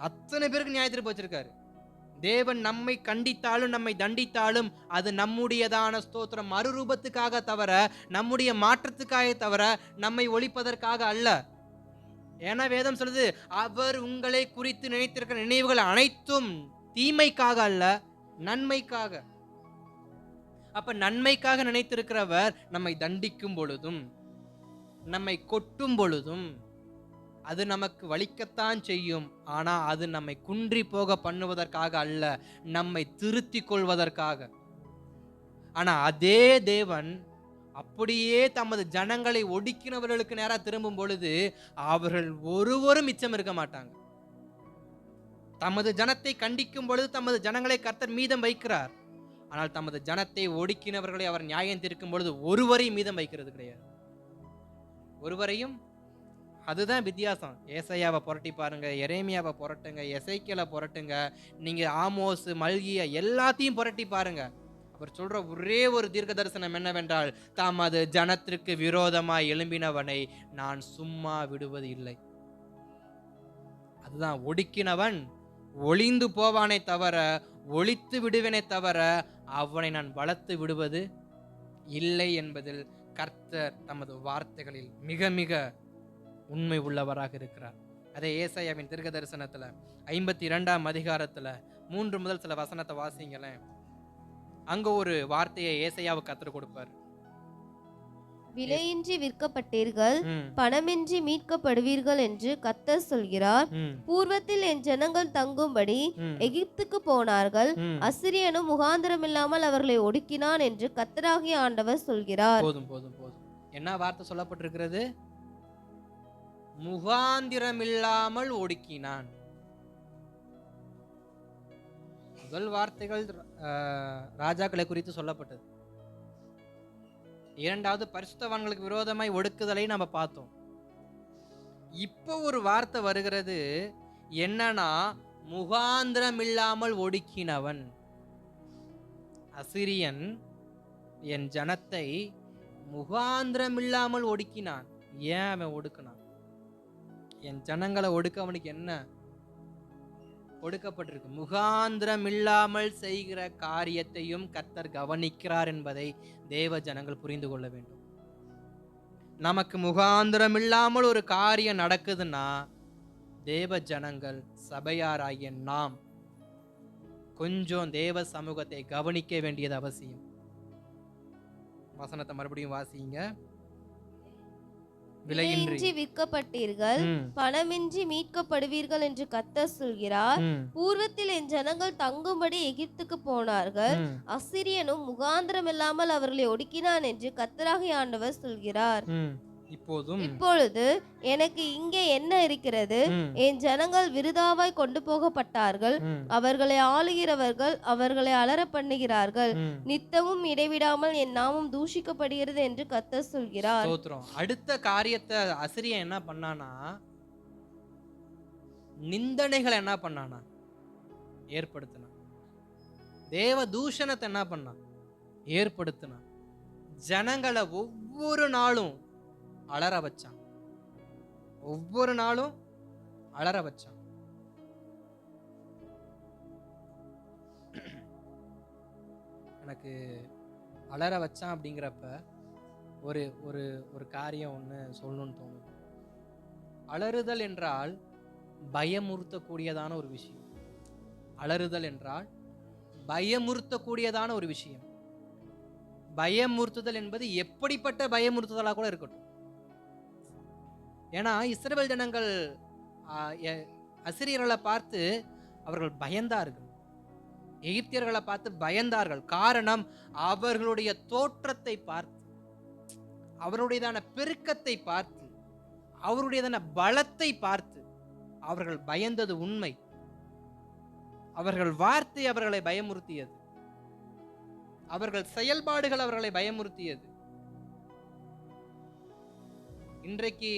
[SPEAKER 1] அத்தனை பேருக்கு நியாய தீர்ப்பு வச்சிருக்காரு. தேவன் நம்மை கண்டித்தாலும் நம்மை தண்டித்தாலும் அது நம்முடையதான ஸ்தோத்திரம் மறுரூபத்துக்காக தவிர, நம்முடைய மாற்றத்துக்காக தவிர, நம்மை ஒழிப்பதற்காக அல்ல. ஏன்னா வேதம் சொல்லுது, அவர் உங்களை குறித்து நினைத்திருக்கிற நினைவுகள் அனைத்தும் தீமைக்காக அல்ல, நன்மைக்காக. அப்ப நன்மைக்காக நினைத்திருக்கிறவர் நம்மை தண்டிக்கும் பொழுதும் நம்மை கொட்டும் பொழுதும் அது நமக்கு வலிக்கத்தான் செய்யும். ஆனா அது நம்மை குன்றி போக பண்ணுவதற்காக அல்ல, நம்மை திருத்திக் கொள்வதற்காக. ஆனா அதே தேவன் அப்படியே தமது ஜனங்களை ஒடுக்கினவர்களுக்கு நேரா திரும்பும் பொழுது அவர்கள் ஒருவரும் மிச்சம் இருக்க மாட்டாங்க. தமது ஜனத்தை கண்டிக்கும் பொழுது தமது ஜனங்களை கர்த்தர் மீதம் வைக்கிறார். ஆனால் தமது ஜனத்தை ஒடுக்கினவர்களை அவர் நியாயம் தீர்க்கும் பொழுது ஒருவரையும் மீதம் வைக்கிறது கிடையாது. ஒருவரையும். அதுதான் வித்தியாசம். ஏசாயாவை புரட்டி பாருங்க, எரேமியாவை புரட்டுங்க, எசேக்கியேலை புரட்டுங்க, நீங்க ஆமோஸ், மல்கியா எல்லாத்தையும் புரட்டி பாருங்க. அவர் சொல்ற ஒரே ஒரு தீர்க்க தரிசனம் என்னவென்றால், தமது ஜனத்திற்கு விரோதமாய் எழும்பினவனை நான் சும்மா விடுவது இல்லை. அதுதான், ஒடுக்கினவன் ஒளிந்து போவானே தவிர, ஒளித்து விடுவேனே தவிர அவனை நான் வளர்த்து விடுவது இல்லை என்பதில் கர்த்தர் தமது வார்த்தைகளில் மிக மிக உண்மை உள்ளவராக இருக்கிறார். அதே ஏசாயாவின் தீர்க்க தரிசனத்துல 52ஆம் அதிகாரத்துல 3 முதல் சில வசனத்தை வாசிங்களேன். அங்க ஒரு வார்த்தையை ஏசாயாவுக்கு கர்த்தர் கொடுப்பார்.
[SPEAKER 2] விலையின்றி விற்கப்பட்டீர்கள், பணமின்றி மீட்கப்படுவீர்கள் என்று கர்த்தர் சொல்கிறார். பூர்வத்தில் என் ஜனங்கள் தங்கும்படி எகிப்துக்கு போனார்கள், அசிரியனும் முகாந்திரமில்லாமல் அவர்களை ஒடுக்கினான் என்று கர்த்தராகிய ஆண்டவர் சொல்கிறார்.
[SPEAKER 1] போதும் போதும் போதும். என்ன வார்த்தை சொல்லப்பட்டிருக்கிறது? முகாந்திரமில்லாமல் ஒடுக்கினான். முதல் வார்த்தைகள் ராஜாக்களை குறித்து சொல்லப்பட்டது. இரண்டாவது பரிசுத்தவான்களுக்கு விரோதமாய் ஒடுக்குதலை நம்ம பார்த்தோம். இப்போ ஒரு வார்த்தை வருகிறது, என்னன்னா முகாந்திரமில்லாமல் ஒடுக்கினவன். அசிரியன் என் ஜனத்தை முகாந்திரமில்லாமல் ஒடுக்கினான். ஏன் அவன் ஒடுக்கினான்? என் ஜனங்களை ஒடுக்க அவனுக்கு என்ன ஒடுக்கப்பட்டிருக்கு? முகாந்திரம் இல்லாமல் செய்கிற காரியத்தையும் கர்த்தர் கவனிக்கிறார் என்பதை தேவ ஜனங்கள் புரிந்து கொள்ள வேண்டும். நமக்கு முகாந்திரம் இல்லாமல் ஒரு காரியம் நடக்குதுன்னா தேவ ஜனங்கள் சபையாராகிய நாம் கொஞ்சம் தேவ சமூகத்தை கவனிக்க வேண்டியது அவசியம். வசனத்தை மறுபடியும் வாசிங்க.
[SPEAKER 2] விலையின்றி விற்கப்பட்டீர்கள், பணமின்றி மீட்கப்படுவீர்கள் என்று கர்த்தர் சொல்கிறார். பூர்வத்தில் என் ஜனங்கள் தங்கும்படி எகிப்துக்கு போனார்கள், அசிரியனும் முகாந்திரம் இல்லாமல் அவர்களை ஒடுக்கினான் என்று கர்த்தராகிய ஆண்டவர் சொல்கிறார். இப்பொழுது எனக்கு இங்கே என்ன இருக்கிறது? என் ஜனங்கள் விருதாவாய் கொண்டு போகப்பட்டார்கள், அவர்களை ஆளுகிறவர்கள் அவர்களை அலற பண்ணுகிறார்கள், நித்தமும் இடைவிடாமல் என் நாமம் தூஷிக்கப்படுகிறது என்று கர்த்தர் சொல்கிறார்.
[SPEAKER 1] அடுத்த காரியத்தை அசிரியன் என்ன பண்ணானா, நிந்தனைகளை என்ன பண்ணானா ஏற்படுத்தினான். தேவ தூஷணத்தை என்ன பண்ணான் ஏற்படுத்தினான். ஜனங்களை ஒவ்வொரு நாளும் அலற வச்சான். ஒவ்வொரு நாளும் அலற வச்சான். எனக்கு அலற வச்சான் அப்படிங்கிறப்ப ஒரு ஒரு ஒரு காரியம் ஒன்று சொல்லணும்னு தோணுது. அலறுதல் என்றால் பயமுறுத்தக்கூடியதான ஒரு விஷயம். அலறுதல் என்றால் பயமுறுத்தக்கூடியதான ஒரு விஷயம். பயமுறுத்துதல் என்பது எப்படிப்பட்ட பயமுறுத்துதலாக கூட இருக்கட்டும். ஏன்னா இஸ்ரவேல் ஜனங்கள் அசிரியர்களை பார்த்து அவர்கள் பயந்தார்கள், எகிப்தியர்களை பார்த்து பயந்தார்கள். காரணம், அவர்களுடைய தோற்றத்தை பார்த்து, அவருடையதான பெருக்கத்தை பார்த்து, அவருடையதான பலத்தை பார்த்து அவர்கள் பயந்தது உண்மை. அவர்கள் வார்த்தை அவர்களை பயமுறுத்தியது, அவர்கள் செயல்பாடுகள் அவர்களை பயமுறுத்தியது. இன்றைக்கு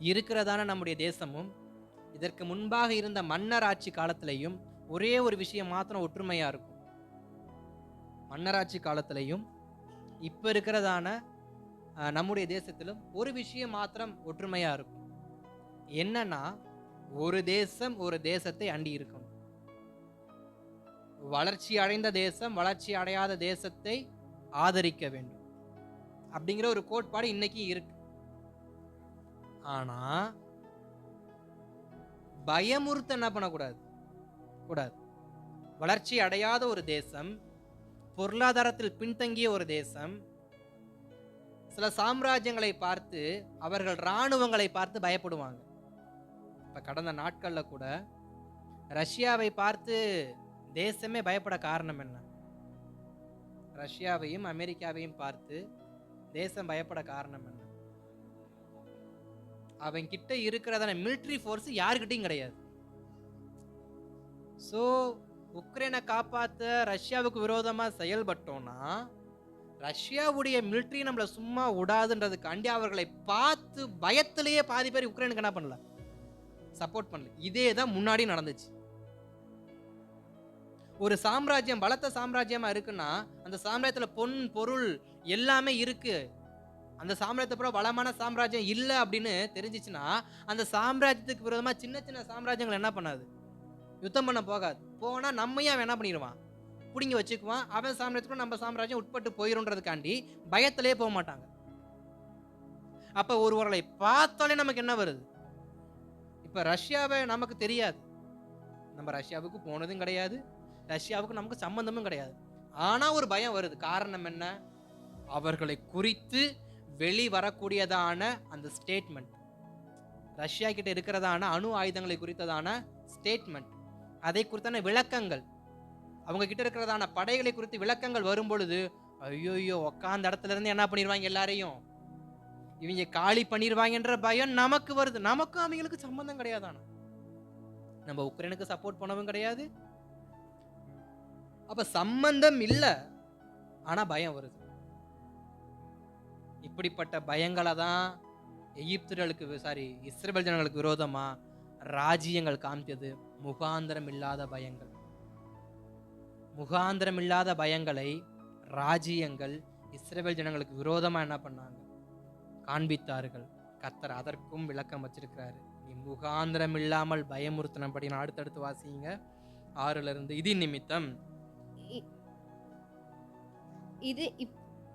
[SPEAKER 1] இருக்கிறதான நம்முடைய தேசமும் இதற்கு முன்பாக இருந்த மன்னர் ஆட்சி காலத்திலையும் ஒரே ஒரு விஷயம் மாத்திரம் ஒற்றுமையா இருக்கும். மன்னராட்சி காலத்திலையும் இப்ப இருக்கிறதான நம்முடைய தேசத்திலும் ஒரு விஷயம் மாத்திரம் ஒற்றுமையா இருக்கும். என்னன்னா, ஒரு தேசம் ஒரு தேசத்தை அண்டி இருக்கணும். வளர்ச்சி அடைந்த தேசம் வளர்ச்சி அடையாத தேசத்தை ஆதரிக்க வேண்டும் அப்படிங்கிற ஒரு கோட்பாடு இன்னைக்கு இருக்கு. ஆனா பயமுறுத்த என்ன பண்ணக்கூடாது கூடாது. வளர்ச்சி அடையாத ஒரு தேசம், பொருளாதாரத்தில் பின்தங்கிய ஒரு தேசம், சில சாம்ராஜ்யங்களை பார்த்து அவர்கள் இராணுவங்களை பார்த்து பயப்படுவாங்க. இப்ப கடந்த நாட்கள்ல கூட ரஷ்யாவை பார்த்து தேசமே பயப்பட காரணம் என்ன? ரஷ்யாவையும் அமெரிக்காவையும் பார்த்து தேசம் பயப்பட காரணம் என்ன? அவன் கிட்ட இருக்கிறதான மிலிட்டரி ஃபோர்ஸ் யாருக்கிட்டையும் கிடையாது. ஸோ உக்ரைனை காப்பாற்ற ரஷ்யாவுக்கு விரோதமா செயல்பட்டோம்னா ரஷ்யாவுடைய மிலிட்டரி நம்மளை சும்மா விடாதுன்றதுக்காண்டி அவர்களை பார்த்து பயத்திலேயே பாதி பேர் உக்ரைனுக்கு என்ன பண்ணல, சப்போர்ட் பண்ணல. இதே தான் முன்னாடி நடந்துச்சு. ஒரு சாம்ராஜ்யம் பலத்த சாம்ராஜ்யமா இருக்குன்னா அந்த சாம்ராஜ்யத்துல பொன் பொருள் எல்லாமே இருக்கு, அந்த சாம்ராஜ்யத்தை அப்புறம் வளமான சாம்ராஜ்யம் இல்லை அப்படின்னு தெரிஞ்சிச்சுன்னா அந்த சாம்ராஜ்யத்துக்கு விரோதமா சின்ன சின்ன சாம்ராஜ்யங்கள் என்ன பண்ணாது, யுத்தம் பண்ண போகாது. போனா நம்மையும் அவன் என்ன பண்ணிடுவான், பிடிங்கி வச்சுக்குவான். அவன் சாம்ராஜ்யத்துக்கும் நம்ம சாம்ராஜ்யம் உட்பட்டு போயிருன்றதுக்காண்டி பயத்திலே போக மாட்டாங்க. அப்ப ஒருவர்களை பார்த்தாலே நமக்கு என்ன வருது? இப்ப ரஷ்யாவை நமக்கு தெரியாது, நம்ம ரஷ்யாவுக்கு போனதும் கிடையாது, ரஷ்யாவுக்கு நமக்கு சம்பந்தமும் கிடையாது. ஆனா ஒரு பயம் வருது. காரணம் என்ன? அவர்களை குறித்து வெளி வரக்கூடியதான அந்த ஸ்டேட்மெண்ட், ரஷ்யா கிட்ட இருக்கிறதான அணு ஆயுதங்களை குறித்ததான ஸ்டேட்மெண்ட், அதை குறித்தான விளக்கங்கள், அவங்க கிட்ட இருக்கிறதான படைகளை குறித்து விளக்கங்கள் வரும் பொழுது ஐயோ உக்காந்த இடத்துல இருந்து என்ன பண்ணிடுவாங்க, எல்லாரையும் இவங்க காலி பண்ணிடுவாங்கன்ற பயம் நமக்கு வருது. நமக்கும் அவங்களுக்கு சம்பந்தம் கிடையாதான, நம்ம உக்ரைனுக்கு சப்போர்ட் பண்ணவும் கிடையாது. அப்ப சம்பந்தம் இல்லை, ஆனா பயம் வருது. இப்படிப்பட்ட பயங்களை தான் இஸ்ரவேல் ஜனங்களுக்கு விரோதமா ராஜ்யங்கள் காமித்தது. முகாந்திரம் இல்லாத பயங்கள், முகாந்திரம் இல்லாத பயங்களை ராஜ்யங்கள் இஸ்ரவேல் ஜனங்களுக்கு விரோதமா என்ன பண்ணாங்க, காண்பித்தார்கள். கர்த்தர் அதற்கும் விளக்கம் வச்சிருக்கிறாரு. நீ முகாந்திரம் இல்லாமல் பயமுறுத்தினபடி. நான் அடுத்தடுத்து வாசிங்க 6ல இருந்து.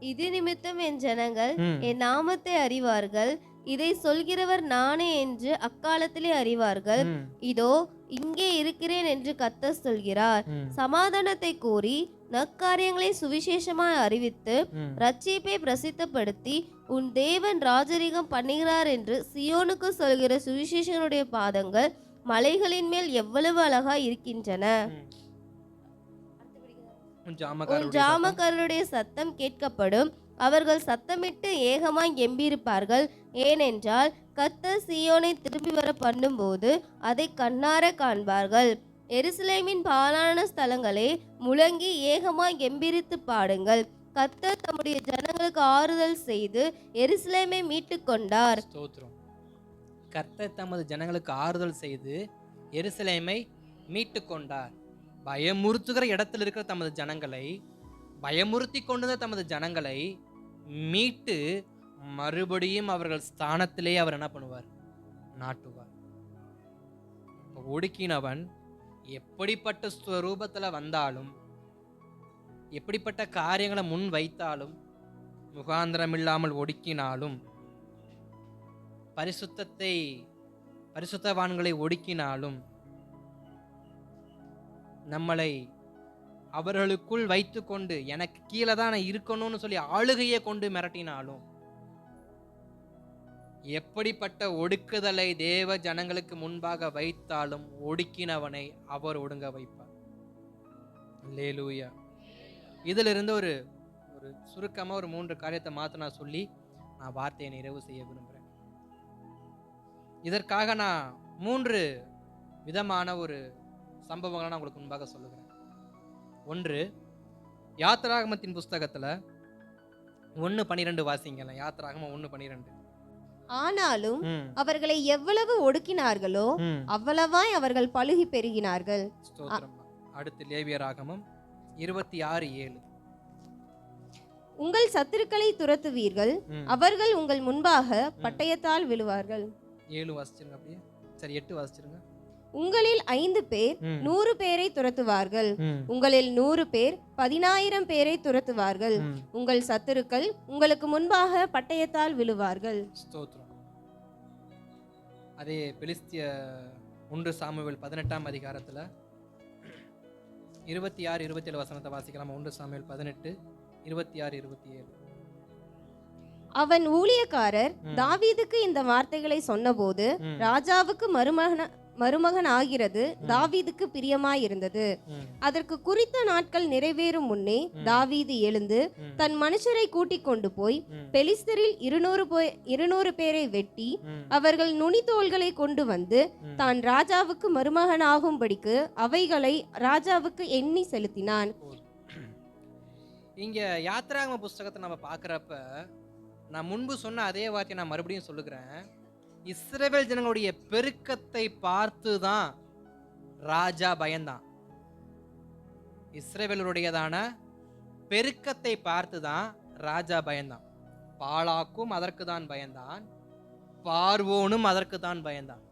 [SPEAKER 2] இது நிமித்தம் என் ஜனங்கள் என் நாமத்தை அறிவார்கள், இதை சொல்கிறவர் நானே என்று அக்காலத்திலே அறிவார்கள். இதோ இங்கே இருக்கிறேன் என்று கர்த்தர் சொல்கிறார். சமாதானத்தை கூறி நற்காரியங்களை சுவிசேஷமாய் அறிவித்து ரட்சிப்பை பிரசித்தப்படுத்தி உன் தேவன் ராஜரீகம் பண்ணுகிறார் என்று சியோனுக்கு சொல்கிற சுவிசேஷனுடைய பாதங்கள் மலைகளின் மேல் எவ்வளவு அழகாய் இருக்கின்றன. உன் ஜாமக்காரருடைய சத்தம் கேட்கப்படும், அவர்கள் சத்தமிட்டு ஏகமாய் எம்பியிருப்பார்கள். ஏனென்றால் கர்த்தர் சீயோனை திரும்பி வர பண்ணும்போது அதை கண்ணார காண்பார்கள். எருசலேமின் பாழான ஸ்தலங்களே முழங்கி ஏகமாய் எம்பிரித்து பாடுங்கள். கர்த்தர் தம்முடைய ஜனங்களுக்கு ஆறுதல் செய்து எருசலேமை மீட்டு கொண்டார்.
[SPEAKER 1] கர்த்தர் தமது ஜனங்களுக்கு ஆறுதல் செய்து எருசலேமை மீட்டு கொண்டார். பயமுறுத்துகிற இடத்துல இருக்கிற தமது ஜனங்களை, பயமுறுத்தி கொண்டு தமது ஜனங்களை மீட்டு மறுபடியும் அவர்கள் ஸ்தானத்திலே அவர் என்ன பண்ணுவார், நாட்டுவார். ஒடுக்கினவன் எப்படிப்பட்ட ஸ்வரூபத்துல வந்தாலும், எப்படிப்பட்ட காரியங்களை முன் வைத்தாலும், முகாந்திரம் இல்லாமல் ஒடுக்கினாலும், பரிசுத்தவான்களை ஒடுக்கினாலும், நம்மளை அவர்களுக்குள் வைத்து கொண்டு எனக்கு கீழே தான் இருக்கணும்னு சொல்லி ஆளுகையை கொண்டு மிரட்டினாலும், எப்படிப்பட்ட ஒடுக்குதலை தேவ ஜனங்களுக்கு முன்பாக வைத்தாலும் ஒடுக்கினவனை அவர் ஒடுங்க வைப்பார். அல்லேலூயா. இதுல இருந்து ஒரு சுருக்கமா ஒரு 3 காரியத்தை மாத்த நான் சொல்லி நான் வார்த்தையை நிறைவு செய்ய விரும்புகிறேன். இதற்காக நான் 3 விதமான ஒரு சம்பவங்களை நான் உங்களுக்கு முன்பாக சொல்லுகிறேன். 1, யாத்திராகமத்தின் புஸ்தகத்துல 1:12 வாசிங்களேன். யாத்திராகமம் 1:12.
[SPEAKER 3] ஆனாலும் அவர்களை எவ்வளவு ஒடுக்கினார்களோ அவ்வளவாய் அவர்கள் பலுகி பெருகினார்கள்.
[SPEAKER 1] அடுத்து லேவியராகமம் 26:7.
[SPEAKER 3] உங்கள் சத்துருக்களை துரத்துவீர்கள், அவர்கள் உங்கள் முன்பாக பட்டயத்தால் விழுவார்கள்.
[SPEAKER 1] 7 வாசிச்சிருங்க அப்படியே. சரி 8 வாசிச்சிருங்க.
[SPEAKER 3] உங்களில் 5 பேர் 100 பேரை துரத்துவார்கள், உங்களில் 100 பேர் 10,000 பேரை துரத்துவார்கள். உங்கள் சத்துருக்கள் உங்களுக்கு முன்பாக பட்டயத்தால் விழுவார்கள்.
[SPEAKER 1] ஸ்தோத்திரம். அதே பெலிஸ்திய 1 சாமுவேல் 18ஆம் அதிகாரத்துல 26-27 வசனத்தை வாசிக்கலாம். 1 சாமுவேல் 18, 26-27.
[SPEAKER 3] அவன் ஊழியக்காரர் தாவீதுக்கு இந்த வார்த்தைகளை சொன்னபோது ராஜாவுக்கு மருமகன் ஆகிறது தாவீதுக்கு பிரியமாயிருந்தது. அதற்கு குறித்த நாட்கள் நிறைவேறும் முன்னே தாவீது எழுந்து தன் மனுஷரை கூட்டிக் கொண்டு போய் பெலிஸ்தரில் 200 பேரை வெட்டி அவர்கள் நுனித்தோள்களை கொண்டு வந்து தான் ராஜாவுக்கு மருமகனாகும்படிக்கு அவைகளை ராஜாவுக்கு எண்ணி செலுத்தினான்.
[SPEAKER 1] இங்க யாத்திராகம புஸ்தகத்தை நம்ம பார்க்குறப்ப நான் முன்பு சொன்ன அதே வார்த்தையை நான் மறுபடியும் சொல்லுகிறேன். இஸ்ரவேல் ஜனங்களுடைய பெருக்கத்தை பார்த்து தான் ராஜா பயந்தான். இஸ்ரவேலுடையதான பெருக்கத்தை பார்த்து தான் ராஜா பயந்தான். பாலாக்கும் அதற்கு தான் பயந்தான், பார்வோனும் அதற்கு தான் பயந்தான்.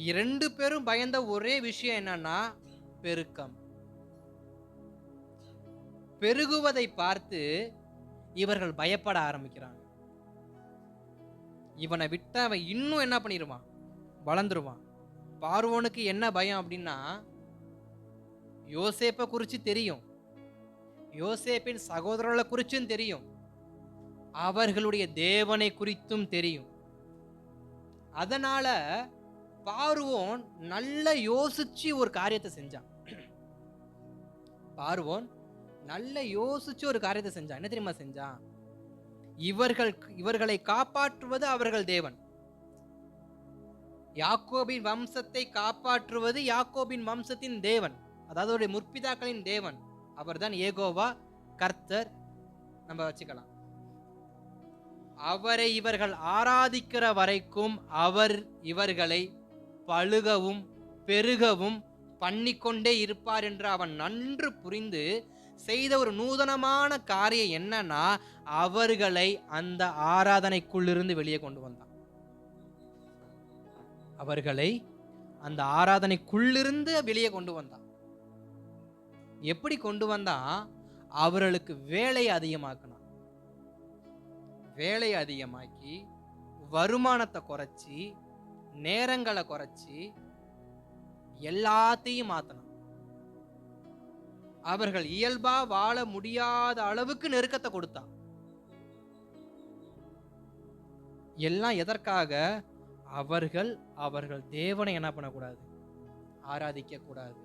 [SPEAKER 1] 2 பேரும் பயந்த ஒரே விஷயம் என்னன்னா பெருக்கம். பெருகுவதை பார்த்து இவர்கள் பயப்பட ஆரம்பிக்கிறாங்க. இவனை விட்ட அவன் இன்னும் என்ன பண்ணிடுவான், வளர்ந்துருவான். பார்வோனுக்கு என்ன பயம் அப்படின்னா, யோசேப்பை குறித்து தெரியும், யோசேப்பின் சகோதரர்களை குறிச்சும் தெரியும், அவர்களுடைய தேவனை குறித்தும் தெரியும். அதனால பார்வோன் நல்ல யோசிச்சு ஒரு காரியத்தை செஞ்சான். பார்வோன் நல்ல யோசிச்சு ஒரு காரியத்தை செஞ்சான். என்ன தெரியுமா செஞ்சான்? இவர்களை காப்பாற்றுவது அவர்கள் தேவன். யாக்கோபின் வம்சத்தை காப்பாற்றுவது யாக்கோபின் வம்சத்தின் தேவன், அதாவது முற்பிதாக்களின் தேவன். அவர்தான் ஏகோவா கர்த்தர். நம்ம வச்சுக்கலாம். அவரை இவர்கள் ஆராதிக்கிற வரைக்கும் அவர் இவர்களை பழுகவும் பெருகவும் பண்ணிக்கொண்டே இருப்பார் என்று அவன் நன்று புரிந்து செய்த ஒரு நூதனமான காரியம் என்னன்னா, அவர்களை அந்த ஆராதனைக்குள்ளிருந்து வெளியே கொண்டு வந்தான். அவர்களை அந்த ஆராதனைக்குள்ளிருந்து வெளியே கொண்டு வந்தான். எப்படி கொண்டு வந்தான்? அவர்களுக்கு வேலை அதிகமாக்கினான். வேலை அதிகமாக்கி வருமானத்தை குறைச்சி நேரங்களை குறைச்சி எல்லாத்தையும் மாத்தினான். அவர்கள் இயல்பா வாழ முடியாத அளவுக்கு நெருக்கத்தை கொடுத்தான். எல்லாம் எதற்காக? அவர்கள் தேவனை என்ன பண்ணக்கூடாது, ஆராதிக்க கூடாது.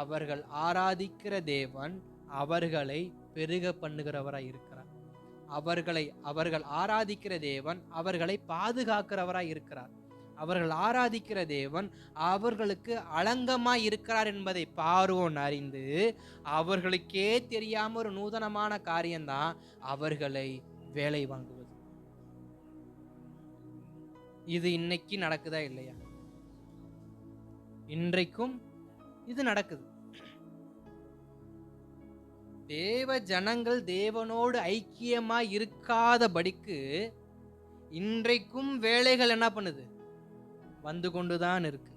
[SPEAKER 1] அவர்கள் ஆராதிக்கிற தேவன் அவர்களை பெருக பண்ணுகிறவராய் இருக்கிறார். அவர்கள் ஆராதிக்கிற தேவன் அவர்களை பாதுகாக்கிறவராய் இருக்கிறார். அவர்கள் ஆராதிக்கிற தேவன் அவர்களுக்கு அலங்கமாய் இருக்கிறார் என்பதை பார்வோன் அறிந்து அவர்களுக்கே தெரியாம ஒரு நூதனமான காரியம்தான் அவர்களை வேலை வாங்குவது. இது இன்னைக்கு நடக்குதா இல்லையா? இன்றைக்கும் இது நடக்குது. தேவ ஜனங்கள் தேவனோடு ஐக்கியமா இருக்காதபடிக்கு இன்றைக்கும் வேலைகள் என்ன பண்ணுது, வந்து கொண்டுதான் இருக்கு.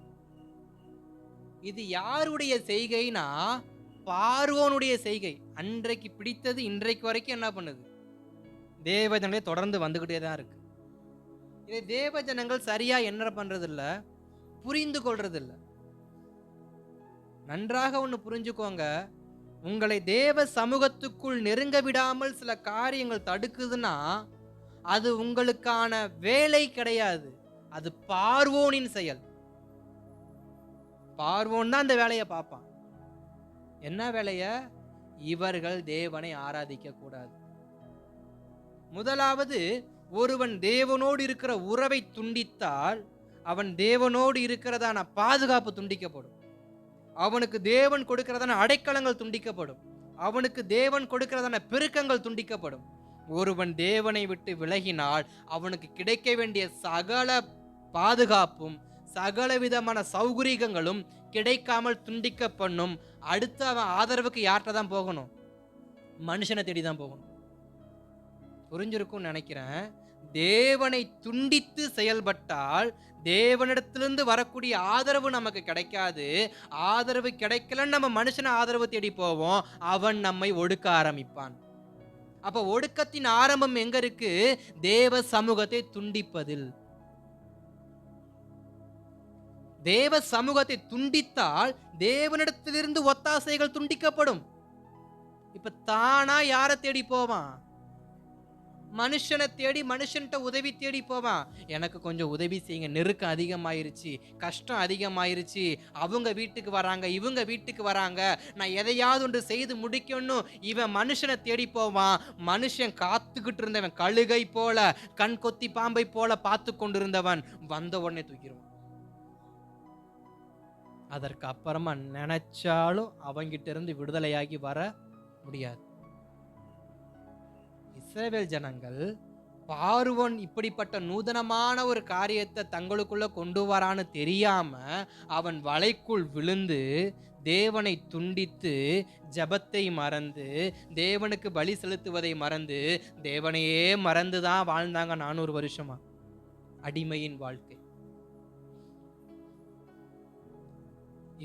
[SPEAKER 1] இது யாருடைய செய்கைனா பார்வோனுடைய செய்கை. அன்றைக்கு பிடித்தது இன்றைக்கு வரைக்கும் என்ன பண்ணுது, தேவ ஜனங்களே தொடர்ந்து வந்துகிட்டே தான் இருக்கு. இதை தேவ ஜனங்கள் சரியா என்ன பண்றதில்ல, புரிந்து கொள்றதில்ல. நன்றாக ஒன்று புரிஞ்சுக்கோங்க, உங்களை தேவ சமூகத்துக்குள் நெருங்க விடாமல் சில காரியங்கள் தடுக்குதுன்னா அது உங்களுக்கான வேலை கிடையாது, அது பார்வோனின் செயல். பார்வோன் தான் அந்த வேலையை பார்ப்பான். என்ன வேலைய? இவர்கள் தேவனை ஆராதிக்க கூடாது. முதலாவது, ஒருவன் தேவனோடு இருக்கிற உறவை துண்டித்தால் அவன் தேவனோடு இருக்கிறதான பாதுகாப்பு துண்டிக்கப்படும். அவனுக்கு தேவன் கொடுக்கிறதான அடைக்கலங்கள் துண்டிக்கப்படும். அவனுக்கு தேவன் கொடுக்கிறதான பெருக்கங்கள் துண்டிக்கப்படும். ஒருவன் தேவனை விட்டு விலகினால் அவனுக்கு கிடைக்க வேண்டிய சகல பாதுகாப்பும் சகல விதமான சௌகரியங்களும் கிடைக்காமல் துண்டிக்கப்படும். அடுத்து அவன் ஆதரவுக்கு யார்கிட்ட தான் போகணும்? மனுஷனை தேடி தான் போகணும். புரிஞ்சிருக்கும்னு நினைக்கிறேன். தேவனை துண்டித்து செயல்பட்டால் தேவனிடத்திலிருந்து வரக்கூடிய ஆதரவு நமக்கு கிடைக்காது. ஆதரவு கிடைக்கலன்னு நம்ம மனுஷனை ஆதரவு தேடி போவோம், அவன் நம்மை ஒடுக்க ஆரம்பிப்பான். அப்ப ஒடுக்கத்தின் ஆரம்பம் எங்க இருக்கு? தேவ சமூகத்தை துண்டிப்பதில். தேவ சமூகத்தை துண்டித்தால் தேவனிடத்திலிருந்து ஒத்தாசைகள் துண்டிக்கப்படும். இப்ப தானா யாரை தேடி போவான்? மனுஷனை தேடி மனுஷன்கிட்ட உதவி தேடி போவான். எனக்கு கொஞ்சம் உதவி செய்யுங்க, நெருக்கம் அதிகமாயிருச்சு, கஷ்டம் அதிகமாயிருச்சு, அவங்க வீட்டுக்கு வராங்க, இவங்க வீட்டுக்கு வராங்க, நான் எதையாவது ஒன்று செய்து முடிக்கணும். இவன் மனுஷனை தேடி போவான். மனுஷன் காத்துக்கிட்டு இருந்தவன், கழுகை போல கண் கொத்தி பாம்பை போல பார்த்து கொண்டிருந்தவன் வந்த உடனே தூக்கிடுவான். அதற்கு அப்புறமா நினைச்சாலும் அவங்கிட்ட இருந்து விடுதலையாகி வர முடியாது. இஸ்ரவேல் ஜனங்கள் பார்வோன் இப்படிப்பட்ட நூதனமான ஒரு காரியத்தை தங்களுக்குள்ள கொண்டு வரான்னு தெரியாம அவன் வலைக்குள் விழுந்து தேவனை துண்டித்து ஜபத்தை மறந்து தேவனுக்கு பலி செலுத்துவதை மறந்து தேவனையே மறந்துதான் வாழ்ந்தாங்க 400 வருஷமா. அடிமையின் வாழ்க்கை.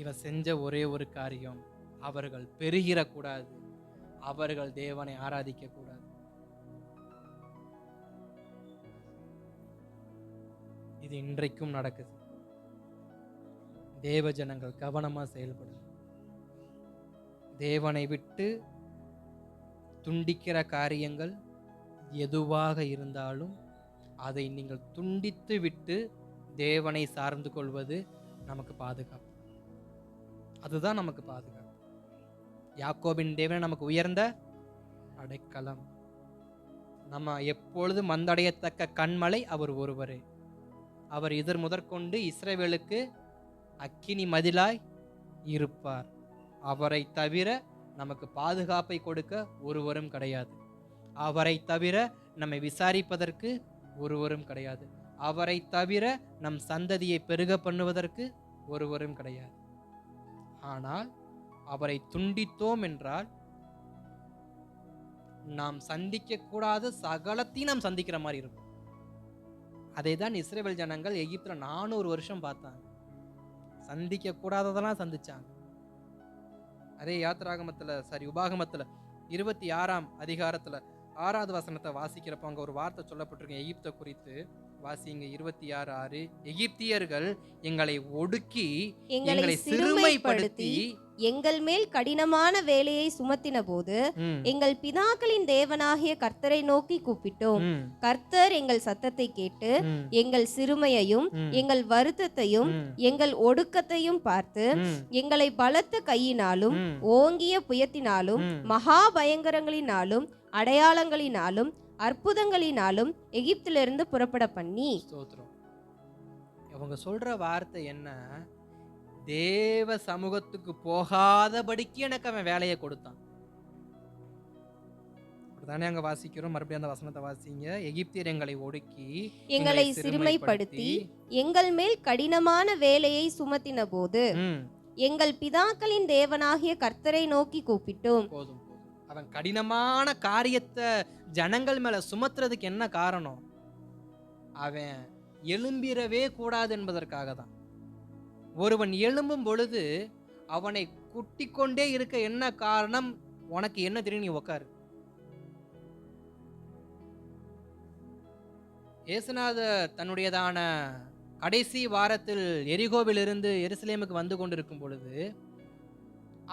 [SPEAKER 1] இவன் செஞ்ச ஒரே ஒரு காரியம், அவர்கள் பெருகிடக்கூடாது, அவர்கள் தேவனை ஆராதிக்க கூடாது. இது இன்றைக்கும் நடக்குது. தேவ ஜனங்கள் கவனமா செயல்படும். தேவனை விட்டு துண்டிக்கிற காரியங்கள் எதுவாக இருந்தாலும் அதை நீங்கள் துண்டித்து விட்டு தேவனை சார்ந்து கொள்வது நமக்கு பாதுகாப்பு. அதுதான் நமக்கு பாதுகாப்பு. யாக்கோபின் தேவன் நமக்கு உயர்ந்த அடைக்கலம். நம்ம எப்பொழுதும் மந்தடையத்தக்க கண்மலை அவர் ஒருவரே. அவர் இதர் முதற்கொண்டு இஸ்ரவேலுக்கு அக்கினி மதிலாய் இருப்பார். அவரை தவிர நமக்கு பாதுகாப்பை கொடுக்க ஒருவரும் கிடையாது. அவரை தவிர நம்மை விசாரிப்பதற்கு ஒருவரும் கிடையாது. அவரை தவிர நம் சந்ததியை பெருக பண்ணுவதற்கு ஒருவரும் கிடையாது. ஆனால் அவரை துண்டித்தோம் என்றால் நாம் சந்திக்க கூடாத சகலத்தையும் நாம் சந்திக்கிற மாதிரி இருக்கும். அதை தான் இஸ்ரவேல் ஜனங்கள் எகிப்துல 400 வருஷம் பார்த்தாங்க. சந்திக்க கூடாததெல்லாம் சந்திச்சாங்க. அதே உபாகமத்துல 26ஆம் அதிகாரத்துல 6வது வசனத்தை வாசிக்கிறப்ப அங்க ஒரு வார்த்தை சொல்லப்பட்டிருக்கு எகிப்தை குறித்து. வாசிங்க 26:6. எகிப்தியர்கள் எங்களை ஒடுக்கி எங்களை சிறுமைப்படுத்தி
[SPEAKER 3] எங்கள் மேல் கடினமான வேலையை சுமத்தின போது எங்கள் பிதாக்களின் தேவனாகிய கர்த்தரை நோக்கி கூப்பிட்டோம். கர்த்தர் எங்கள் சத்தத்தை கேட்டு எங்கள் சிறுமையையும் எங்கள் வருத்தத்தையும் எங்கள் ஒடுக்கத்தையும் பார்த்து எங்களை பலத்த கையினாலும் ஓங்கிய புயத்தினாலும் மகா பயங்கரங்களினாலும் அடையாளங்களினாலும் அற்புதங்களினாலும் எகிப்திலிருந்து புறப்பட பண்ணி.
[SPEAKER 1] அவங்க சொல்ற வார்த்தை என்ன? தேவ சமூகத்துக்கு போகாதபடிக்கு எனக்கு அவன் வேலையை கொடுத்தான். அப்படிதானே அங்க வாசிக்கிறோம். மறுபடியும் அந்த வசனத்தை வாசிங்க. எகிப்தியர் எங்களை ஒடுக்கி
[SPEAKER 3] எங்களை சிறுமைப்படுத்தி எங்கள் மேல் கடினமான வேலையை சுமத்தின போது எங்கள் பிதாக்களின் தேவனாகிய கர்த்தரை நோக்கி கூப்பிட்டோம்.
[SPEAKER 1] போதும். அவன் கடினமான காரியத்தை ஜனங்கள் மேல சுமத்துறதுக்கு என்ன காரணம்? அவன் எழும்பிடவே கூடாது என்பதற்காக தான். ஒருவன் எழும்பும் பொழுது அவனை குட்டிக் கொண்டே இருக்க என்ன காரணம்? உனக்கு என்ன தெரியும், நீ உட்காரு. இயேசுநாதர் தன்னுடையதான கடைசி வாரத்தில் எரிகோவிலிருந்து எருசலேமுக்கு வந்து கொண்டிருக்கும் பொழுது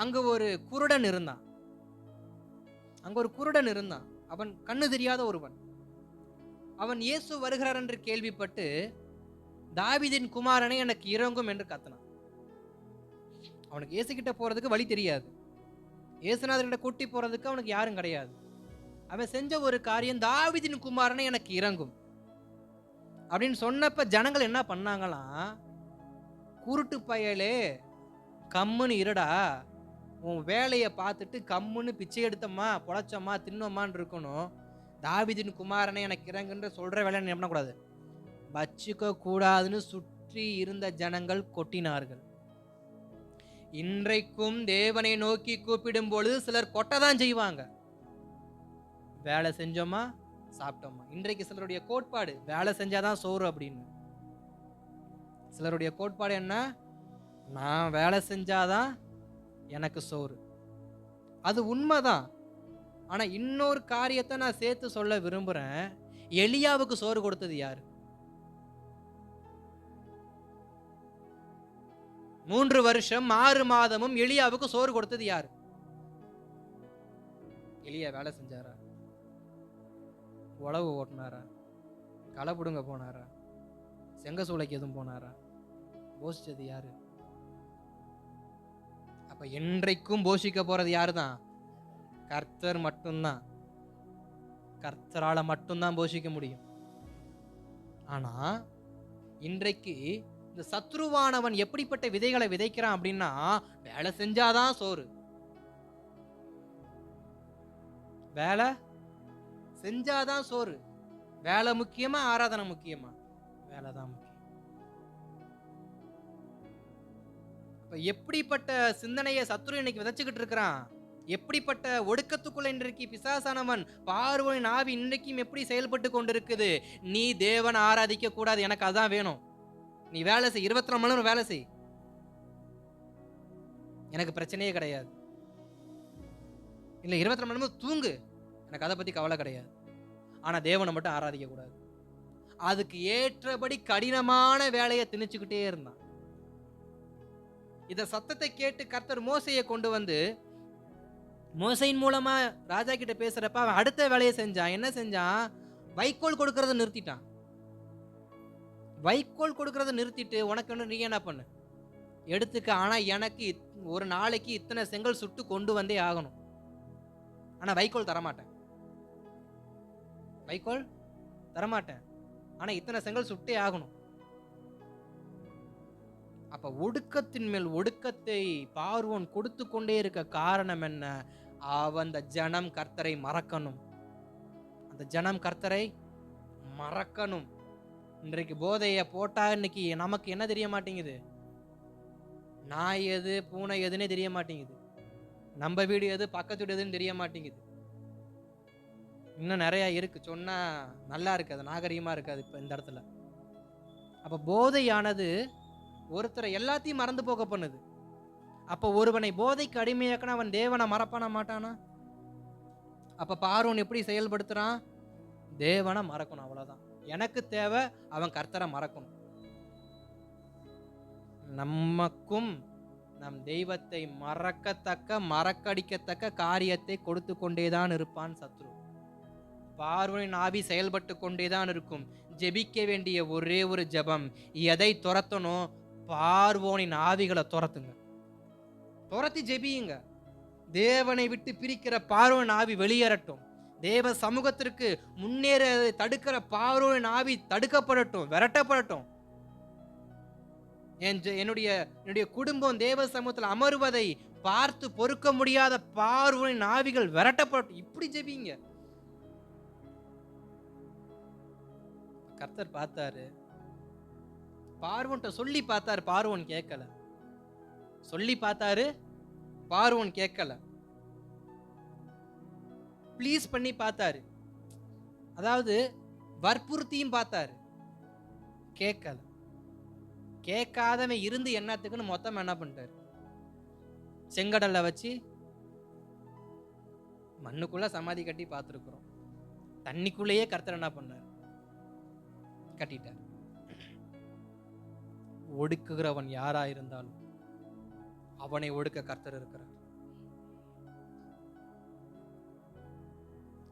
[SPEAKER 1] அங்கு ஒரு குருடன் இருந்தான். அவன் கண்ணு தெரியாத ஒருவன். அவன் இயேசு வருகிறார் என்று கேள்விப்பட்டு தாவீதின் குமாரனை எனக்கு இறங்கும் என்று கத்தினான். அவனுக்கு இயேசு கிட்ட போறதுக்கு வழி தெரியாது. இயேசுநாதர்கிட்ட கூட்டி போறதுக்கு அவனுக்கு யாரும் கிடையாது. அவன் செஞ்ச ஒரு காரியம், தாவீதின் குமாரனை எனக்கு இறங்கும் அப்படின்னு சொன்னப்ப ஜனங்கள் என்ன பண்ணாங்களாம், குருட்டு பயலே கம்முன்னு இருடா, உன் வேலையை பார்த்துட்டு கம்முன்னு பிச்சை எடுத்தம்மா பொழைச்சம்மா தின்னம்மான்னு இருக்கணும். தாவீதின் குமாரனை எனக்கு இறங்குன்ற சொல்ற வேலை என்ன பண்ணக்கூடாது, வச்சுக்க கூடாதுன்னு சுற்றி இருந்த ஜனங்கள் கொட்டினார்கள். இன்றைக்கும் தேவனை நோக்கி கூப்பிடும் பொழுது சிலர் கொட்டதான் செய்வாங்க. வேலை செஞ்சோமா சாப்பிட்டோமா. இன்றைக்கு சிலருடைய கோட்பாடு வேலை செஞ்சாதான் சோறு அப்படின்னு. சிலருடைய கோட்பாடு என்ன, நான் வேலை செஞ்சாதான் எனக்கு சோறு. அது உண்மைதான். ஆனா இன்னொரு காரியத்தை நான் சேர்த்து சொல்ல விரும்புறேன். எலியாவுக்கு சோறு கொடுத்தது யாரு? 3 வருஷம் 6 மாதமும் எலியாவுக்கு சோறு கொடுத்தது யாரு? எலியா வேலை செஞ்சாரா? உழவு ஓட்டினாரா, களை பிடுங்க போனாரா, செங்க சூளைக்கு எதுவும் போனாரா? போஷிச்சது யாரு? அப்ப என்றைக்கும் போஷிக்க போறது யாரு தான்? கர்த்தர் மட்டும்தான். கர்த்தரால மட்டும்தான் போஷிக்க முடியும். ஆனா இன்றைக்கு இந்த சத்ருவானவன் எப்படிப்பட்ட விதைகளை விதைக்கிறான் அப்படின்னா, வேலை செஞ்சாதான் சோறு, வேலை செஞ்சாதான் சோறு. வேலை முக்கியமா, ஆராதனை முக்கியமா? வேலை தான் முக்கியம். இப்ப எப்படிப்பட்ட சிந்தனையை சத்ரு இன்னைக்கு விதைச்சுக்கிட்டு இருக்கிறான்? எப்படிப்பட்ட ஒடுக்கத்துக்குள்ள இன்றைக்கு பிசாசானவன் பார்வோனின் ஆவி இன்றைக்கும் எப்படி செயல்பட்டு கொண்டிருக்குது? நீ தேவனை ஆராதிக்க கூடாது, எனக்கு அதான் வேணும், நீ வேலை செய், 24 மணி நேரம் வேலை செய், எனக்கு பிரச்சனையே கிடையாது. இல்ல 24 மணி நேரம் தூங்கு, எனக்கு அதை பத்தி கவலை கிடையாது. ஆனா தேவனை மட்டும் ஆராதிக்க கூடாது. அதுக்கு ஏற்றபடி கடினமான வேலையை திணிச்சுக்கிட்டே இருந்தான். இத சத்தத்தை கேட்டு கர்த்தர் மோசையை கொண்டு வந்து, மோசையின் மூலமா ராஜா கிட்ட பேசுறப்ப அவன் அடுத்த வேலையை செஞ்சான். என்ன செஞ்சான்? வைக்கோல் கொடுக்கறத நிறுத்திட்டான். வைக்கோல் கொடுக்கறத நிறுத்திட்டு, உனக்கு ஒன்று, நீ என்ன பண்ணு, எடுத்துக்க, ஆனா எனக்கு ஒரு நாளைக்கு இத்தனை செங்கல் சுட்டு கொண்டு வந்தே ஆகணும், ஆனா வைக்கோல் தரமாட்டேன், வைக்கோல் தரமாட்டேன், ஆனா இத்தனை செங்கல் சுட்டே ஆகணும். அப்ப ஒடுக்கத்தின் மேல் ஒடுக்கத்தை பார்வோன் கொடுத்து கொண்டே இருக்க காரணம் என்ன? அந்த ஜனம் கர்த்தரை மறக்கணும். அந்த ஜனம் கர்த்தரை மறக்கணும். இன்றைக்கு போதைய போட்டா இன்னைக்கு நமக்கு என்ன தெரிய மாட்டேங்குது? நாய் எது பூனை எதுன்னே தெரிய மாட்டேங்குது. நம்ம வீடு எது பக்கத்து வீடு எதுன்னு தெரிய மாட்டேங்குது. இன்னும் நிறைய இருக்கு, சொன்னா நல்லா இருக்காது, நாகரிகமா இருக்காது இப்ப இந்த இடத்துல. அப்ப போதையானது ஒருத்தரை எல்லாத்தையும் மறந்து போக பண்ணுது. அப்ப ஒருவனை போதைக்கு அடிமையாக்கினா அவன் தேவனை மறப்பான மாட்டானா? அப்ப பார்வோன் எப்படி செயல்படுத்துறான்? தேவனை மறக்கணும், அவ்வளவுதான். எனக்கு தேவை அவன் கர்த்தரை மறக்கணும். நமக்கும் நம் தெய்வத்தை மறக்கத்தக்க, மறக்கடிக்கத்தக்க காரியத்தை கொடுத்து கொண்டேதான் இருப்பான் சத்ரு. பார்வோனின் ஆவி செயல்பட்டு கொண்டேதான் இருக்கும். ஜெபிக்க வேண்டிய ஒரே ஒரு ஜெபம், எதை துரத்தணும்? பார்வோனின் ஆவிகளை துரத்துங்க, துரத்தி ஜெபியுங்க. தேவனை விட்டு பிரிக்கிற பார்வோனின் ஆவி வெளியேறட்டும். தேவ சமூகத்திற்கு முன்னேற தடுக்கிற பார்வோனின் ஆவி தடுக்கப்படட்டும், விரட்டப்படட்டும். என்னுடைய குடும்பம் தேவ சமூகத்தில் அமருவதை பார்த்து பொறுக்க முடியாத பார்வோனின் ஆவிகள் விரட்டப்படட்டும். இப்படி ஜெபிங்க. கர்த்தர் பார்த்தாரு, பார்வோன்ட்ட சொல்லி பார்த்தாரு, பார்வோன் கேட்கல. சொல்லி பார்த்தாரு, பார்வோன் கேட்கல. ப்ளீஸ் பண்ணி பார்த்தாரு, அதாவது வற்புறுத்தியும் பார்த்தாரு, கேட்கல. கேட்காதவன் இருந்து என்னத்துக்குன்னு மொத்தம் என்ன பண்ணிட்டாரு? செங்கடல்ல வச்சு மண்ணுக்குள்ள சமாதி கட்டி பார்த்துருக்குறோம். தண்ணிக்குள்ளேயே கர்த்தர் என்ன பண்ணார்? கட்டிட்டார். ஒடுக்குகிறவன் யாரா இருந்தாலும் அவனை ஒடுக்க கர்த்தர் இருக்கிறார்.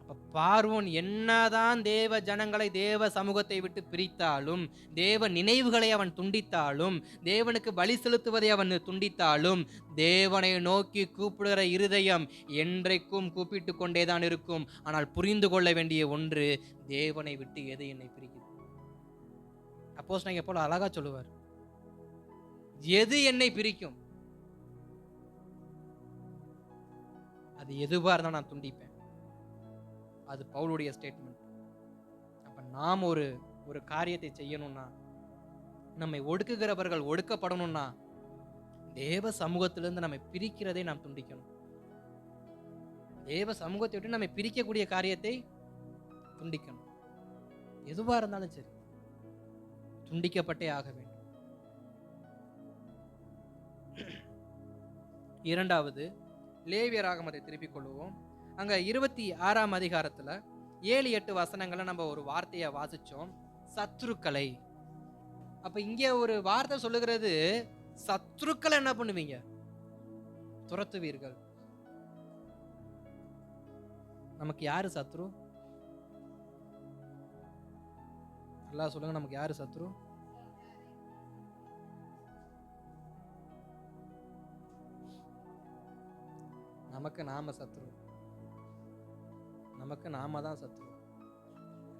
[SPEAKER 1] அப்ப பார்வோன் என்னதான் தேவ ஜனங்களை, தேவ சமூகத்தை விட்டு பிரித்தாலும், தேவ நினைவுகளை அவன் துண்டித்தாலும், தேவனுக்கு பலி செலுத்துவதை அவன் துண்டித்தாலும், தேவனை நோக்கி கூப்பிடுகிற இருதயம் என்றைக்கும் கூப்பிட்டு கொண்டேதான் இருக்கும். ஆனால் புரிந்து கொள்ள வேண்டிய ஒன்று, தேவனை விட்டு எது என்னை பிரிக்குது? அப்போஸ்தலன் பவுல் அழகா சொல்லுவார், எது என்னை பிரிக்கும்? அது எதுவா இருந்தாலும் நான் துண்டிப்பேன். அது பவுலுடைய ஸ்டேட்மெண்ட். அப்ப நாம் ஒரு காரியத்தை செய்யணும்னா, நம்மை ஒடுக்குகிறவர்கள் ஒடுக்கப்படணும்னா, தேவ சமூகத்திலிருந்து நம்மை பிரிக்கிறதை நாம் துண்டிக்கணும். தேவ சமூகத்தை விட்டு நம்மை பிரிக்கக்கூடிய காரியத்தை துண்டிக்கணும். எதுவா இருந்தாலும் சரி, துண்டிக்கப்பட்டே ஆக வேண்டும். இரண்டாவது, லேவியராகமத்தை திருப்பிக் கொள்வோம். அங்க 26ஆம் அதிகாரத்துல 7-8 வசனங்களை நம்ம ஒரு வார்த்தையை வாசிச்சோம், சத்துருக்களை. அப்ப இங்க ஒரு வார்த்தை சொல்லுகிறது, சத்துருக்களை என்ன பண்ணுவீங்க? துரத்துவீர்கள். நமக்கு யாரு சத்ரு? எல்லாம் சொல்லுங்க, நமக்கு யாரு சத்ரு? நமக்கு நாம சத்ரு, நமக்கு நாம தான் சத்ரு.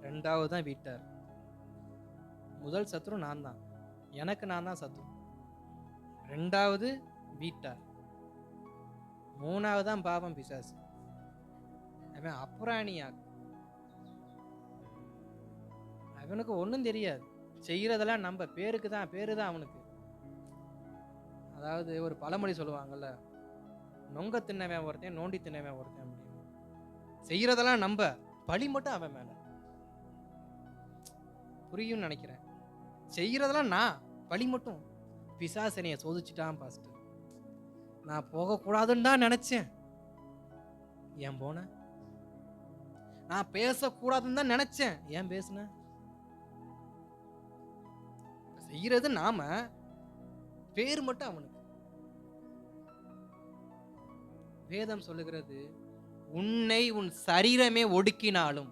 [SPEAKER 1] ரெண்டாவது தான் வீட்டார். முதல் சத்ரு நான் தான், எனக்கு நான் தான் சத்ரு. ரெண்டாவது வீட்டார், மூணாவது தான் பாவம் பிசாசு. அவன் அப்புறாணியா, அவனுக்கு ஒன்றும் தெரியாது, செய்யறதெல்லாம் நம்ம பேருக்கு தான், பேரு தான் அவனுக்கு. அதாவது ஒரு பழமொழி சொல்லுவாங்கல்ல, நொங்க தின்னவன் ஒருத்தன், நோண்டி தின்னவன் ஒருத்தன் அப்படின்னு. செய்யறதெல்லாம் நம்ம, பழி மட்டும் அவன் மேல. புரியும் நினைக்கிறேன். செய்யறதெல்லாம் நான், பழி மட்டும் பிசாசனைய சோதிச்சுட்டான் பாஸ்டர். நான் போகக்கூடாதுன்னு தான் நினைச்சேன், ஏன் போன? நான் பேசக்கூடாதுன்னு தான் நினைச்சேன், ஏன் பேசுன? செய்யறது நாம, பேர் மட்டும் அவனுக்கு. வேதம் சொல்லுகிறது, உன்னை உன் சரீரமே ஒடுக்கினாலும்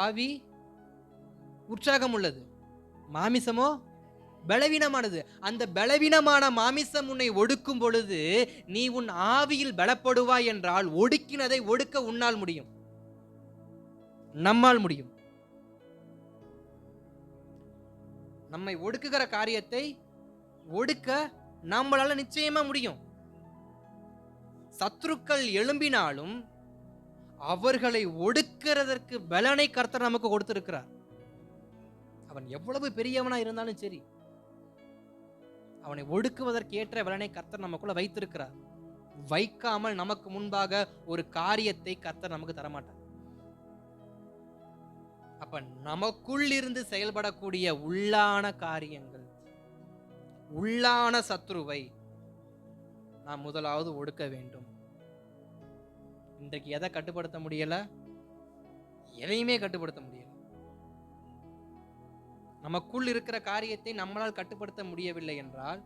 [SPEAKER 1] ஆவி உற்சாகம் உள்ளது, மாமிசமோ பலவீனமானது. அந்த பலவீனமான மாமிசம் உன்னை ஒடுக்கும் பொழுது நீ உன் ஆவியில் பலப்படுவாய் என்றால், ஒடுக்கினதை ஒடுக்க உன்னால் முடியும், நம்மால் முடியும். நம்மை ஒடுக்குகிற காரியத்தை ஒடுக்க நம்மளால நிச்சயமா முடியும். சத்துருக்கள் எழும்பினாலும் அவர்களை ஒடுக்கிறதற்கு பலனை கர்த்தர் நமக்கு கொடுத்திருக்கிறார். அவன் எவ்வளவு பெரியவனா இருந்தாலும் சரி, அவனை ஒடுக்குவதற்கு ஏற்ற பலனை கர்த்தர் நமக்குள்ள வைத்திருக்கிறார். வைக்காமல் நமக்கு முன்பாக ஒரு காரியத்தை கர்த்தர் நமக்கு தரமாட்டார். அப்ப நமக்குள் இருந்து செயல்படக்கூடிய உள்ளான காரியங்கள், உள்ளான சத்ருவை நாம் முதலாவது ஒடுக்க வேண்டும். இன்றைக்கு எதை கட்டுப்படுத்த முடியல? எதையுமே கட்டுப்படுத்த முடியல. நமக்குள் இருக்கிற காரியத்தை நம்மளால் கட்டுப்படுத்த முடியவில்லை என்றால்,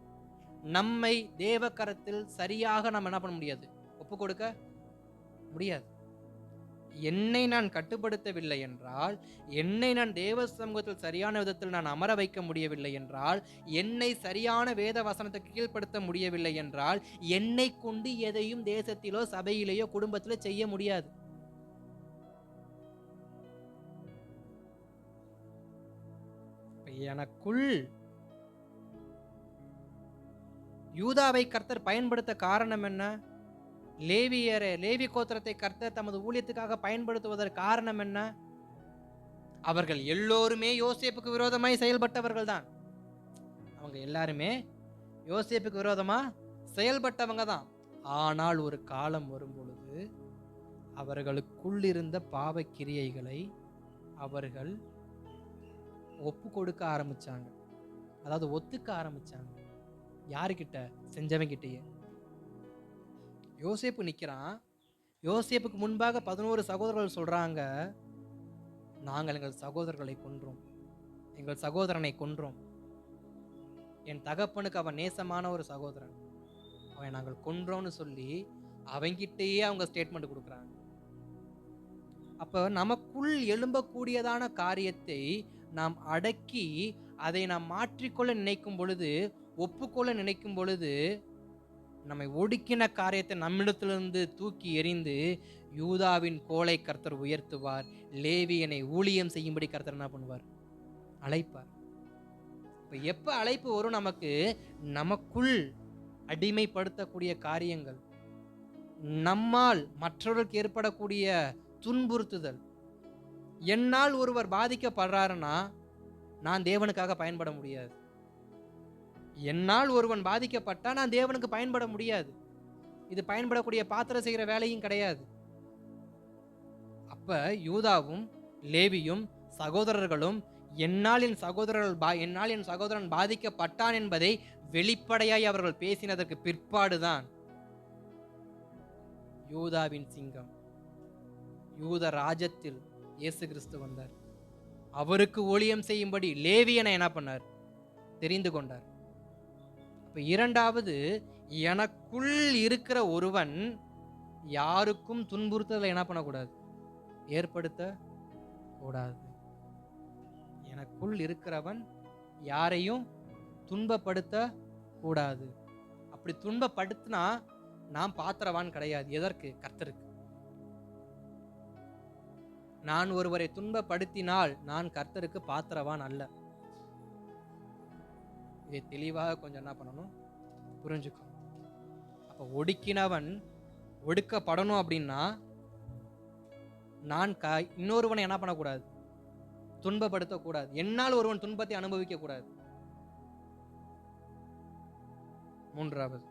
[SPEAKER 1] நம்மை தேவ கரத்தில் சரியாக நாம் என்ன பண்ண முடியாது, ஒப்பு கொடுக்க முடியாது. என்னை நான் கட்டுப்படுத்தவில்லை என்றால், என்னை நான் தேவ சமூகத்தில் சரியான விதத்தில் நான் அமர வைக்க முடியவில்லை என்றால், என்னை சரியான வேத வசனத்துக்கு கீழ்ப்படுத்த முடியவில்லை என்றால், என்னை கொண்டு எதையும் தேசத்திலோ சபையிலேயோ குடும்பத்திலோ செய்ய முடியாது. எனக்குள் யூதாவை கர்த்தர் பயன்படுத்த காரணம் என்ன? லேவி கோத்திரத்தை கர்த்தர் தமது ஊழியத்துக்காக பயன்படுத்துவதற்கு காரணம் என்ன? அவர்கள் எல்லோருமே யோசேப்புக்கு விரோதமாய் செயல்பட்டவர்கள் தான். அவங்க எல்லாருமே யோசேப்புக்கு விரோதமா செயல்பட்டவங்க தான். ஆனால் ஒரு காலம் வரும் பொழுது அவர்களுக்குள் இருந்த பாவ கிரியைகளை அவர்கள் ஒப்பு கொடுக்க ஆரம்பிச்சாங்க, அதாவது ஒத்துக்க ஆரம்பிச்சாங்க. யாருக்கிட்ட? செஞ்சவங்கிட்டயே. யோசேப்பு நிற்கிறான். யோசேப்புக்கு முன்பாக 11 சகோதரர்கள் சொல்றாங்க, நாங்கள் எங்கள் சகோதரர்களை கொன்றோம், எங்கள் சகோதரனை கொன்றோம். என் தகப்பனுக்கு அவன் நேசமான ஒரு சகோதரன், அவனை நாங்கள் கொன்றோம்னு சொல்லி அவங்கிட்டயே அவங்க ஸ்டேட்மெண்ட் கொடுக்குறாங்க. அப்போ நமக்குள் எழும்பக்கூடியதான காரியத்தை நாம் அடக்கி அதை நாம் மாற்றிக்கொள்ள நினைக்கும் பொழுது, ஒப்புக்கொள்ள நினைக்கும் பொழுது, நம்மை ஒடுக்கின காரியத்தை நம்மிடத்திலிருந்து தூக்கி எறிந்து யூதாவின் கோலை கர்த்தர் உயர்த்துவார். லேவியனை ஊழியம் செய்யும்படி கர்த்தர் என்ன பண்ணுவார்? அழைப்பார். இப்போ எப்போ அழைப்பு வரும் நமக்கு? நமக்குள் அடிமைப்படுத்தக்கூடிய காரியங்கள், நம்மால் மற்றவர்களுக்கு ஏற்படக்கூடிய துன்புறுத்துதல். என்னால் ஒருவர் பாதிக்கப்படுறாருன்னா நான் தேவனுக்காக பயன்பட முடியாது. என்னால் ஒருவன் பாதிக்கப்பட்டா நான் தேவனுக்கு பயன்பட முடியாது. இது பயன்படக்கூடிய பாத்திரம் செய்கிற வேலையும் கிடையாது. அப்ப யூதாவும் லேவியும் சகோதரர்களும் என்னால் என் சகோதரன் பாதிக்கப்பட்டான் என்பதை வெளிப்படையாய் அவர்கள் பேசினதற்கு பிற்பாடுதான் யூதாவின் சிங்கம், யூத ராஜ்யத்தில் இயேசு கிறிஸ்து வந்தார். அவருக்கு ஊழியம் செய்யும்படி லேவியனை என்ன பண்ணார்? தெரிந்து கொண்டார். அப்ப இரண்டாவது, எனக்குள் இருக்கிற ஒருவன் யாருக்கும் துன்புறுத்தலை என்ன பண்ணக்கூடாது? ஏற்படுத்த கூடாது. எனக்குள் இருக்கிறவன் யாரையும் துன்பப்படுத்த கூடாது. அப்படி துன்பப்படுத்தினா நான் பாத்திரவான் கிடையாது. எதற்கு? கர்த்தருக்கு. நான் ஒருவரை துன்பப்படுத்தினால் நான் கர்த்தருக்கு பாத்திரவான் அல்ல. இதை தெளிவாக கொஞ்சம் என்ன பண்ணணும், புரிஞ்சுக்கணும். அப்ப ஒடுக்கினவன் ஒடுக்கப்படணும் அப்படின்னா நான் இன்னொருவனை என்ன பண்ணக்கூடாது, துன்பப்படுத்தக்கூடாது. என்னால் ஒருவன் துன்பத்தை அனுபவிக்க கூடாது. மூன்றாவது,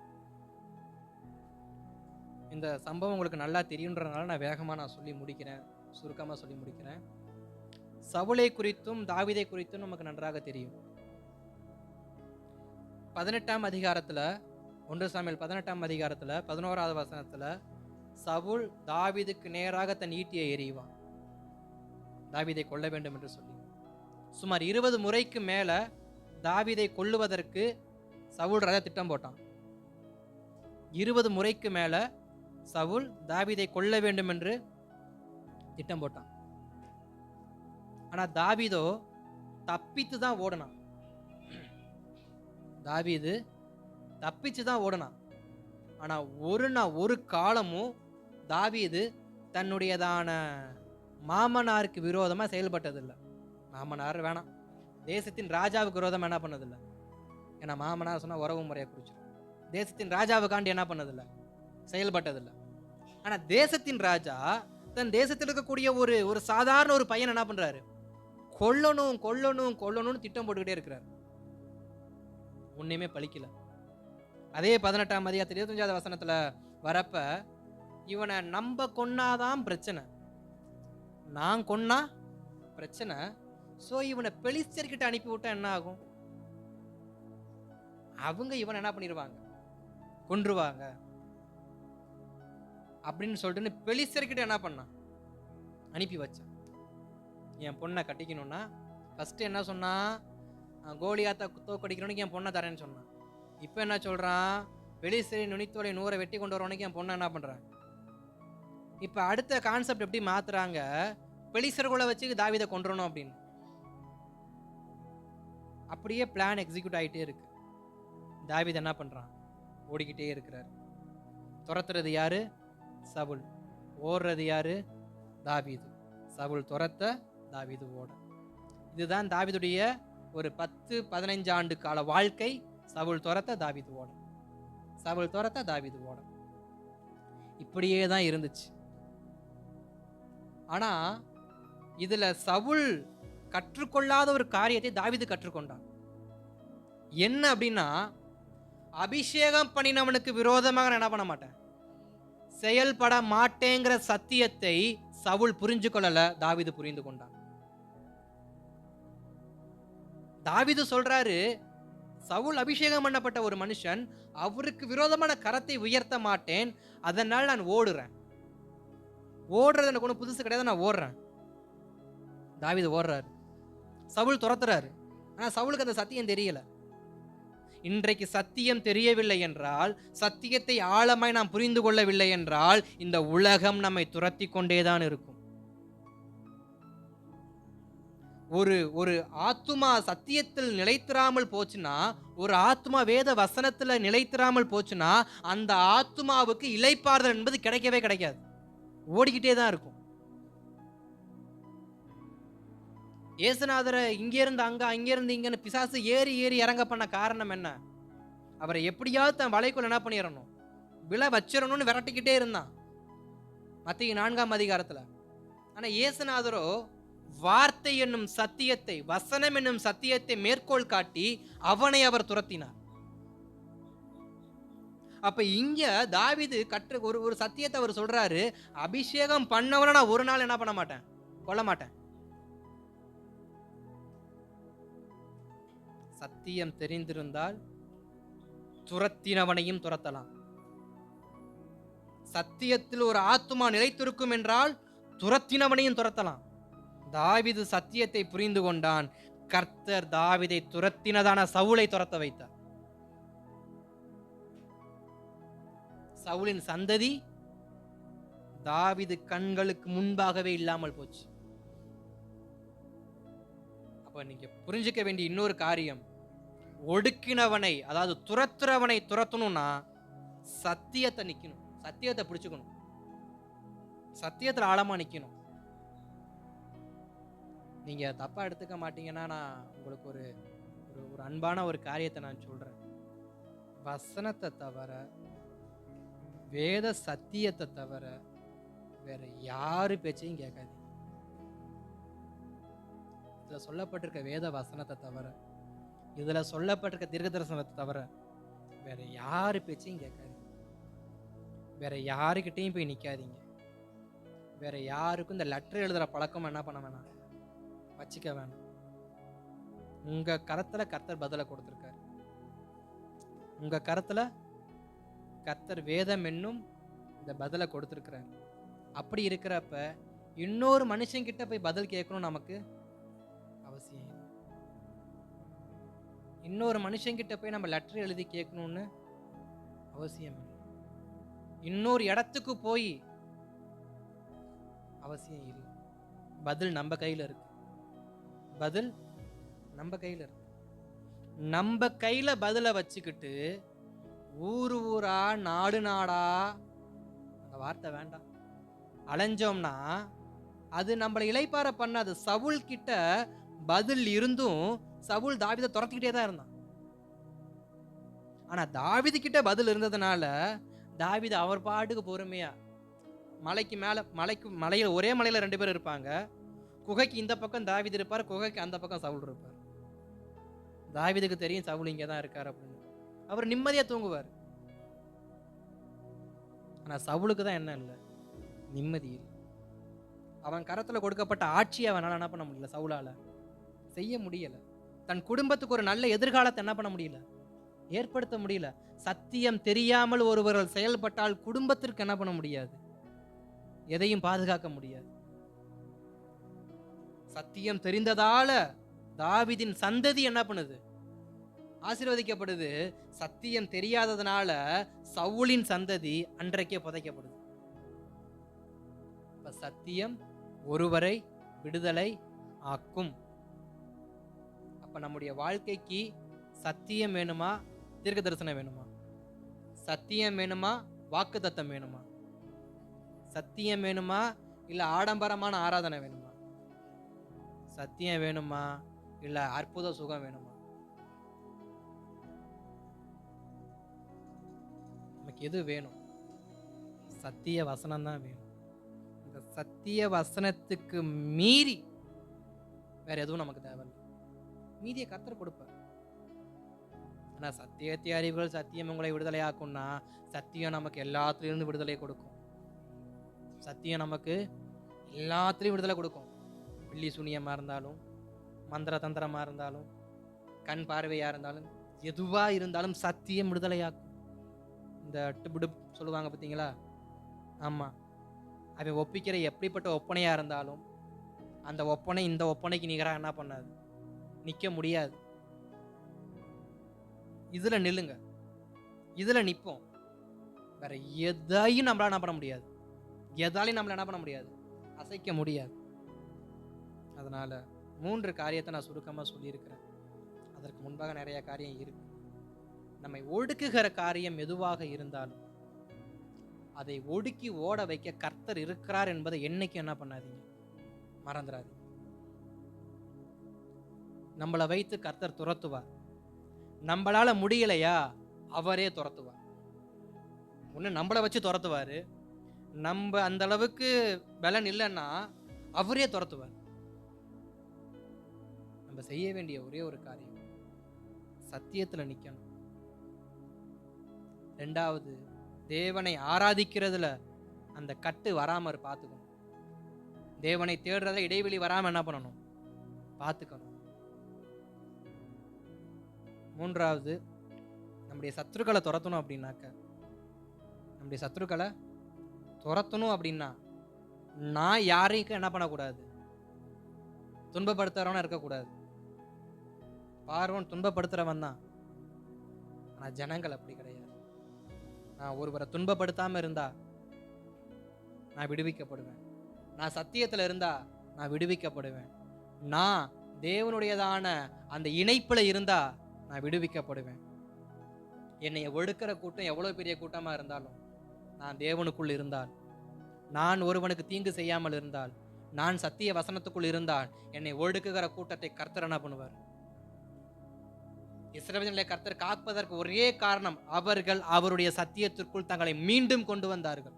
[SPEAKER 1] இந்த சம்பவம் உங்களுக்கு நல்லா தெரியுன்றதுனால நான் வேகமாக சொல்லி முடிக்கிறேன், சுருக்கமாக சொல்லி முடிக்கிறேன். சவுலை குறித்தும் தாவீதை குறித்தும் நமக்கு நன்றாக தெரியும். 18ஆம் அதிகாரத்தில் 1 சாமுவேல் 18ஆம் அதிகாரத்தில் 11வது வசனத்தில் சவுல் தாவீதுக்கு நேராக தன் ஈட்டியை எறிவான், தாவீதை கொல்ல வேண்டும் என்று சொல்லி. சுமார் 20 முறைக்கு மேல தாவீதை கொல்லுவதற்கு சவுல் ராஜா திட்டம் போட்டான். 20 முறைக்கு மேல சவுல் தாவீதை கொல்ல வேண்டும் என்று திட்டம் போட்டான். ஆனா தாவீதோ தப்பித்து தான் ஓடனான். தாவீது தப்பிச்சு தான் ஓடனான். ஆனா ஒரு காலமும் தாவீது தன்னுடையதான மாமனாருக்கு விரோதமா செயல்பட்டதில்லை. மாமனார் வேணாம், தேசத்தின் ராஜாவுக்கு விரோதமா என்ன பண்ணதில்லை. ஏன்னா மாமனார் சொன்னா உறவு முறையை குறிச்சிடும். தேசத்தின் ராஜாவுக்காண்டி என்ன பண்ணதில்லை, செயல்பட்டதில்லை. ஆனா தேசத்தின் ராஜா தன் தேசத்தில் இருக்கக்கூடிய ஒரு சாதாரண ஒரு பையன் என்ன பண்றாரு, கொல்லணும் கொல்லணும் கொல்லணும்னு திட்டம் போட்டுக்கிட்டே இருக்கிறார். ஒண்ணுமே பலிக்கல. அதே 18ஆம் அதிகாரத்தில் 25வது வசனத்துல வரப்ப இவனை நம்ப கொன்னாதான் பிரச்சனை, நான் கொன்னா பிரச்சனை. சோ இவனை பெலிஸ்தர்கிட்ட அனுப்பி விட்டா என்ன ஆகும், அவங்க இவனை என்ன பண்ணிடுவாங்க, கொன்றுவாங்க அப்படின்னு சொல்லிட்டு பெலிஸ்தர்கிட்ட என்ன பண்ணான், அனுப்பி வச்சான். என் பொண்ணை கட்டிக்கணும்னா ஃபர்ஸ்ட் என்ன சொன்னா, கோலியாத்தை தோக்கடிக்கணும்னு என் பொண்ணை தரேன்னு சொன்னான். இப்போ என்ன சொல்றான், பெலிஸ்தரை நுனித்தோலை 100 வெட்டி கொண்டு வரவனுக்கு என் பொண்ணை என்ன பண்றான். இப்போ அடுத்த கான்செப்ட் எப்படி மாத்துறாங்க, பெலிஸ்தர்களை வச்சு தாவீதை கொன்றணும் அப்படின்னு. அப்படியே பிளான் எக்ஸிக்யூட் ஆகிட்டே இருக்கு. தாவீது என்ன பண்றான், ஓடிக்கிட்டே இருக்கிறார். துரத்துறது யாரு, சவுல். ஓடுறது யாரு, தாவீது. சவுல் துரத்த, தாவீது ஓட. இதுதான் தாவீதுடைய ஒரு 10-15 ஆண்டு கால வாழ்க்கை. சவுல் துரத்த, தாவீது ஓட, சவுல் துரத்த, தாவீது ஓட. இப்படியே தான் இருந்துச்சு. ஆனா இதுல சவுல் கற்றுக்கொள்ளாத ஒரு காரியத்தை தாவீது கற்றுக்கொண்டான். என்ன அப்படின்னா, அபிஷேகம் பண்ணினவனுக்கு விரோதமாக நான் என்ன பண்ண மாட்டேன், செயல்பட மாட்டேங்கிற சத்தியத்தை சவுல் புரிஞ்சு கொள்ளல, தாவீது புரிந்து கொண்டான். தாவீது சொல்றாரு, சவுல் அபிஷேகம் பண்ணப்பட்ட ஒரு மனுஷன், அவருக்கு விரோதமான கரத்தை உயர்த்த மாட்டேன், அதனால் நான் ஓடுறேன். ஓடுறது எனக்கு ஒன்றும் புதுசு கிடையாது, நான் ஓடுறேன். தாவீது ஓடுறாரு, சவுல் துரத்துறாரு. ஆனா சவுலுக்கு அந்த சத்தியம் தெரியல. இன்றைக்கு சத்தியம் தெரியவில்லை என்றால், சத்தியத்தை ஆழமாய் நாம் புரிந்து கொள்ளவில்லை என்றால், இந்த உலகம் நம்மை துரத்தி கொண்டேதான் இருக்கும். ஒரு ஆத்துமா சத்தியத்தில் நிலைத்திராமல் போச்சுன்னா, ஒரு ஆத்துமா வேத வசனத்துல நிலைத்திராமல் போச்சுன்னா, அந்த ஆத்துமாவுக்கு இளைப்பாறுதல் என்பது கிடைக்கவே கிடைக்காது, ஓடிக்கிட்டே தான் இருக்கும். இயேசுநாதரை இங்கிருந்து அங்க, அங்கிருந்து இங்கன்னு பிசாசு ஏறி ஏறி இறங்க பண்ண காரணம் என்ன, அவரை எப்படியாவது தன் வலைக்குள்ள என்ன பண்ணிடணும், விழ வச்சிடணும்னு விரட்டிக்கிட்டே இருந்தான் மத்தேயு 4ஆம் அதிகாரத்துல. ஆனா இயேசுநாதரோ வார்த்தை என்னும் சத்தியத்தை, வசனம் என்னும் சத்தியத்தை மேற்கோள் காட்டி அவனை அவர் துரத்தினார். அப்ப இங்க தாவீது கற்று ஒரு சத்தியத்தை அவர் சொல்றாரு, அபிஷேகம் பண்ணவன நான் ஒரு நாள் என்ன பண்ண மாட்டேன், கொல்ல மாட்டேன். சத்தியம் தெரிந்திருந்தால் துரத்தினவனையும் துரத்தலாம். சத்தியத்தில் ஒரு ஆத்துமா நிலைத்திருக்கும் என்றால் துரத்தினவனையும் துரத்தலாம். தாவீது சத்தியத்தை புரிந்து கொண்டான். கர்த்தர் தாவீதை துரத்தினதான சவுலை துரத்த வைத்தார். சவுலின் சந்ததி தாவீது கண்களுக்கு முன்பாகவே இல்லாமல் போச்சு. அப்ப நீங்க புரிஞ்சுக்க வேண்டிய இன்னொரு காரியம், ஒடுக்கினவனை, அதாவது துரத்துறவனை துரத்தணும்னா சத்தியத்தை நிக்கணும், சத்தியத்தை பிடிச்சுக்கணும், சத்தியத்துல ஆழமா நிக்கணும். நீங்க தப்பா எடுத்துக்க மாட்டீங்கன்னா நான் உங்களுக்கு ஒரு ஒரு அன்பான ஒரு காரியத்தை நான் சொல்றேன். வசனத்தை தவிர, வேத சத்தியத்தை தவிர வேற யாரு பேச்சையும் கேட்காதீங்க. இதுல சொல்லப்பட்டிருக்க வேத வசனத்தை தவிர, இதுல சொல்லப்பட்டிருக்க தீர்க்க தரிசனத்தை தவிர வேற யாரு பேச்சையும் கேட்காதீங்க. வேற யாருக்கிட்டையும் போய் நிக்காதீங்க. வேற யாருக்கும் இந்த லெட்டர் எழுதுற பழக்கம் என்ன பண்ண வேணாம், வச்சுக்க வேணாம். உங்க கரத்துல கர்த்தர் பதில கொடுத்திருக்காரு. உங்க கரத்துல கர்த்தர் வேதம் என்னும் இந்த பதில கொடுத்திருக்கிறார். அப்படி இருக்கிறப்ப இன்னொரு மனுஷன் கிட்ட போய் பதில் கேட்கணும் நமக்கு அவசியம் இல்லை. இன்னொரு மனுஷன் கிட்ட போய் நம்ம லெட்டர் எழுதி கேட்கணும்னு அவசியம் இல்லை. இன்னொரு இடத்துக்கு போய் அவசியம் இல்லை. பதில் நம்ம கையில இருக்கு. பதில் நம்ம கையில இருக்கு. நம்ம கையில பதில வச்சுக்கிட்டு ஊரு ஊரா நாடு நாடா, அந்த வார்த்தை வேண்டாம், அலைஞ்சோம்னா அது நம்மளை இளைப்பாற பண்ணாது. சவுல் கிட்ட பதில் இருந்தும் சவுல் தாவீதை துரத்திக்கிட்டே தான் இருந்தான். ஆனா தாவீது கிட்ட பதில் இருந்ததுனால தாவீது அவர் பாட்டுக்கு பொறுமையா மலைக்கு மேல, மலையில ஒரே மலையில 2 பேர் இருப்பாங்க. குகைக்கு இந்த பக்கம் தாவீது இருப்பார், குகைக்கு அந்த பக்கம் சவுல் இருப்பார். தாவீதுக்கு தெரியும் சவுல் இங்கே தான் இருக்கார் அப்படின்னு. அவர் நிம்மதியா தூங்குவார். ஆனா சவுலுக்கு தான் என்ன இல்லை, நிம்மதி இல்லை. அவன் கரத்துல கொடுக்கப்பட்ட ஆட்சியை அவனால என்ன பண்ண முடியல, சவுலால செய்ய முடியல. தன் குடும்பத்துக்கு ஒரு நல்ல எதிர்காலத்தை என்ன பண்ண முடியல, ஏற்படுத்த முடியல. சத்தியம் தெரியாமல் ஒருவர்கள் செயல்பட்டால் குடும்பத்திற்கு என்ன பண்ண முடியாது, எதையும் பாதுகாக்க முடியாது. சத்தியம் தெரிந்ததால தாவீதின் சந்ததி என்ன பண்ணுது, ஆசீர்வதிக்கப்படுது. சத்தியம் தெரியாததுனால சவுலின் சந்ததி அன்றைக்கே புதைக்கப்படுது. இப்ப சத்தியம் ஒருவரை விடுதலை ஆக்கும். அப்ப நம்முடைய வாழ்க்கைக்கு சத்தியம் வேணுமா, தீர்க்க தரிசனம் வேணுமா? சத்தியம் வேணுமா, வாக்குத்தத்தம் வேணுமா? சத்தியம் வேணுமா, இல்ல ஆடம்பரமான ஆராதனை வேணுமா? சத்தியம் வேணுமா, இல்ல அற்புத சுகம் வேணுமா? நமக்கு எது வேணும்? சத்திய வசனம் தான் வேணும். இந்த சத்திய வசனத்துக்கு மீறி வேற எதுவும் நமக்கு தேவையில்லை. மீதியை கர்த்தர் கொடுப்பார். ஆனா சத்தியத்தை அறிவுகள் சத்தியம் உங்களை விடுதலை ஆக்கும்னா சத்தியம் நமக்கு எல்லாத்திலிருந்து விடுதலை கொடுக்கும். சத்தியம் நமக்கு எல்லாத்திலையும் விடுதலை கொடுக்கும். வெள்ளி சூனியமா இருந்தாலும், மந்திர தந்திரமா இருந்தாலும், கண் பார்வையா இருந்தாலும், எதுவா இருந்தாலும் சத்தியம் விடுதலையாக்கும். இந்த டிபிடு சொல்லுவாங்க பார்த்தீங்களா? ஆமா, அவன் ஒப்பிக்கிற எப்படிப்பட்ட ஒப்பனையா இருந்தாலும் அந்த ஒப்பனை இந்த ஒப்பனைக்கு நிகராக என்ன பண்ணாது, நிக்க முடியாது. இதுல நில்லுங்க, இதுல நிப்போம். வேற எதையும் நம்மளால என்ன பண்ண முடியாது, எதாலையும் நம்மள என்ன பண்ண முடியாது, அசைக்க முடியாது. அதனால 3 காரியத்தை நான் சுருக்கமா சொல்லியிருக்கிறேன். அதற்கு முன்பாக நிறைய காரியம் இருக்கு. நம்மை ஒடுக்குகிற காரியம் எதுவாக இருந்தாலும் அதை ஒடுக்கி ஓட வைக்க கர்த்தர் இருக்கிறார் என்பதை என்னைக்கு என்ன பண்ணாதீங்க, மறந்துடாதீங்க. நம்மளை வைத்து கர்த்தர் துரத்துவார். நம்மளால முடியலையா, அவரே துரத்துவார். ஒண்ணு நம்மளை வச்சு துரத்துவாரு, நம்ம அந்த அளவுக்கு பலன் இல்லைன்னா அவரே துரத்துவார். நம்ம செய்ய வேண்டிய ஒரே ஒரு காரியம் சத்தியத்துல நிக்கணும். 2வது, தேவனை ஆராதிக்கிறதுல அந்த கட்டு வராம பார்த்துக்கணும். தேவனை தேடுறதுல இடைவெளி வராம என்ன பண்ணணும், பார்த்துக்கணும். 3வது, நம்முடைய சத்துருக்களை துரத்தணும் அப்படின்னாக்க, நம்முடைய சத்துருக்களை துரத்தணும் அப்படின்னா நான் யாரையும் என்ன பண்ணக்கூடாது, துன்பப்படுத்துறவனா இருக்கக்கூடாது. பார்வன் துன்பப்படுத்துறவன் தான், ஆனா ஜனங்கள் அப்படி கிடையாது. நான் ஒருவரை துன்பப்படுத்தாம இருந்தா நான் விடுவிக்கப்படுவேன். நான் சத்தியத்துல இருந்தா நான் விடுவிக்கப்படுவேன். நான் தேவனுடையதான அந்த இணைப்புல இருந்தா நான் விடுவிக்கப்படுவேன். என்னை ஒடுக்கிற கூட்டம் எவ்வளவு பெரிய கூட்டமா இருந்தாலும், நான் தேவனுக்குள் இருந்தால், நான் ஒருவனுக்கு தீங்கு செய்யாமல் இருந்தால், நான் சத்திய வசனத்துக்குள் இருந்தால், என்னை ஒடுக்குகிற கூட்டத்தை கர்த்தர் என்ன பண்ணுவார்? இஸ்ரவேலை கர்த்தர் காப்பதற்கு ஒரே காரணம், அவர்கள் அவருடைய சத்தியத்திற்குள் தங்களை மீண்டும் கொண்டு வந்தார்கள்.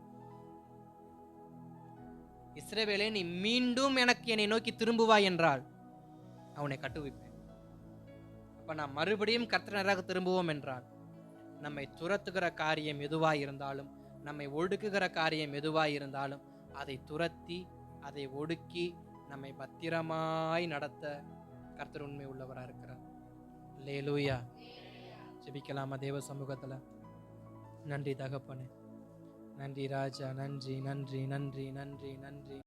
[SPEAKER 1] இஸ்ரவேலே, நீ மீண்டும் எனக்கு என்னை நோக்கி திரும்புவாய் என்றால் அவனை கட்டுவிப்பேன். அப்ப நான் மறுபடியும் கர்த்தராக திரும்புவோம் என்றால், நம்மை துரத்துகிற காரியம் எதுவாய் இருந்தாலும், நம்மை ஒடுக்குகிற காரியம் எதுவாய் இருந்தாலும், அதை துரத்தி அதை ஒடுக்கி நம்மை பத்திரமாய் நடத்த கர்த்தர் உண்மை உள்ளவராக இருக்கிறார். அல்லேலூயா. ஜெபிக்கலாமா தேவ சமூகத்துல? நன்றி தகப்பனே, நன்றி ராஜா, நன்றி நன்றி நன்றி நன்றி நன்றி.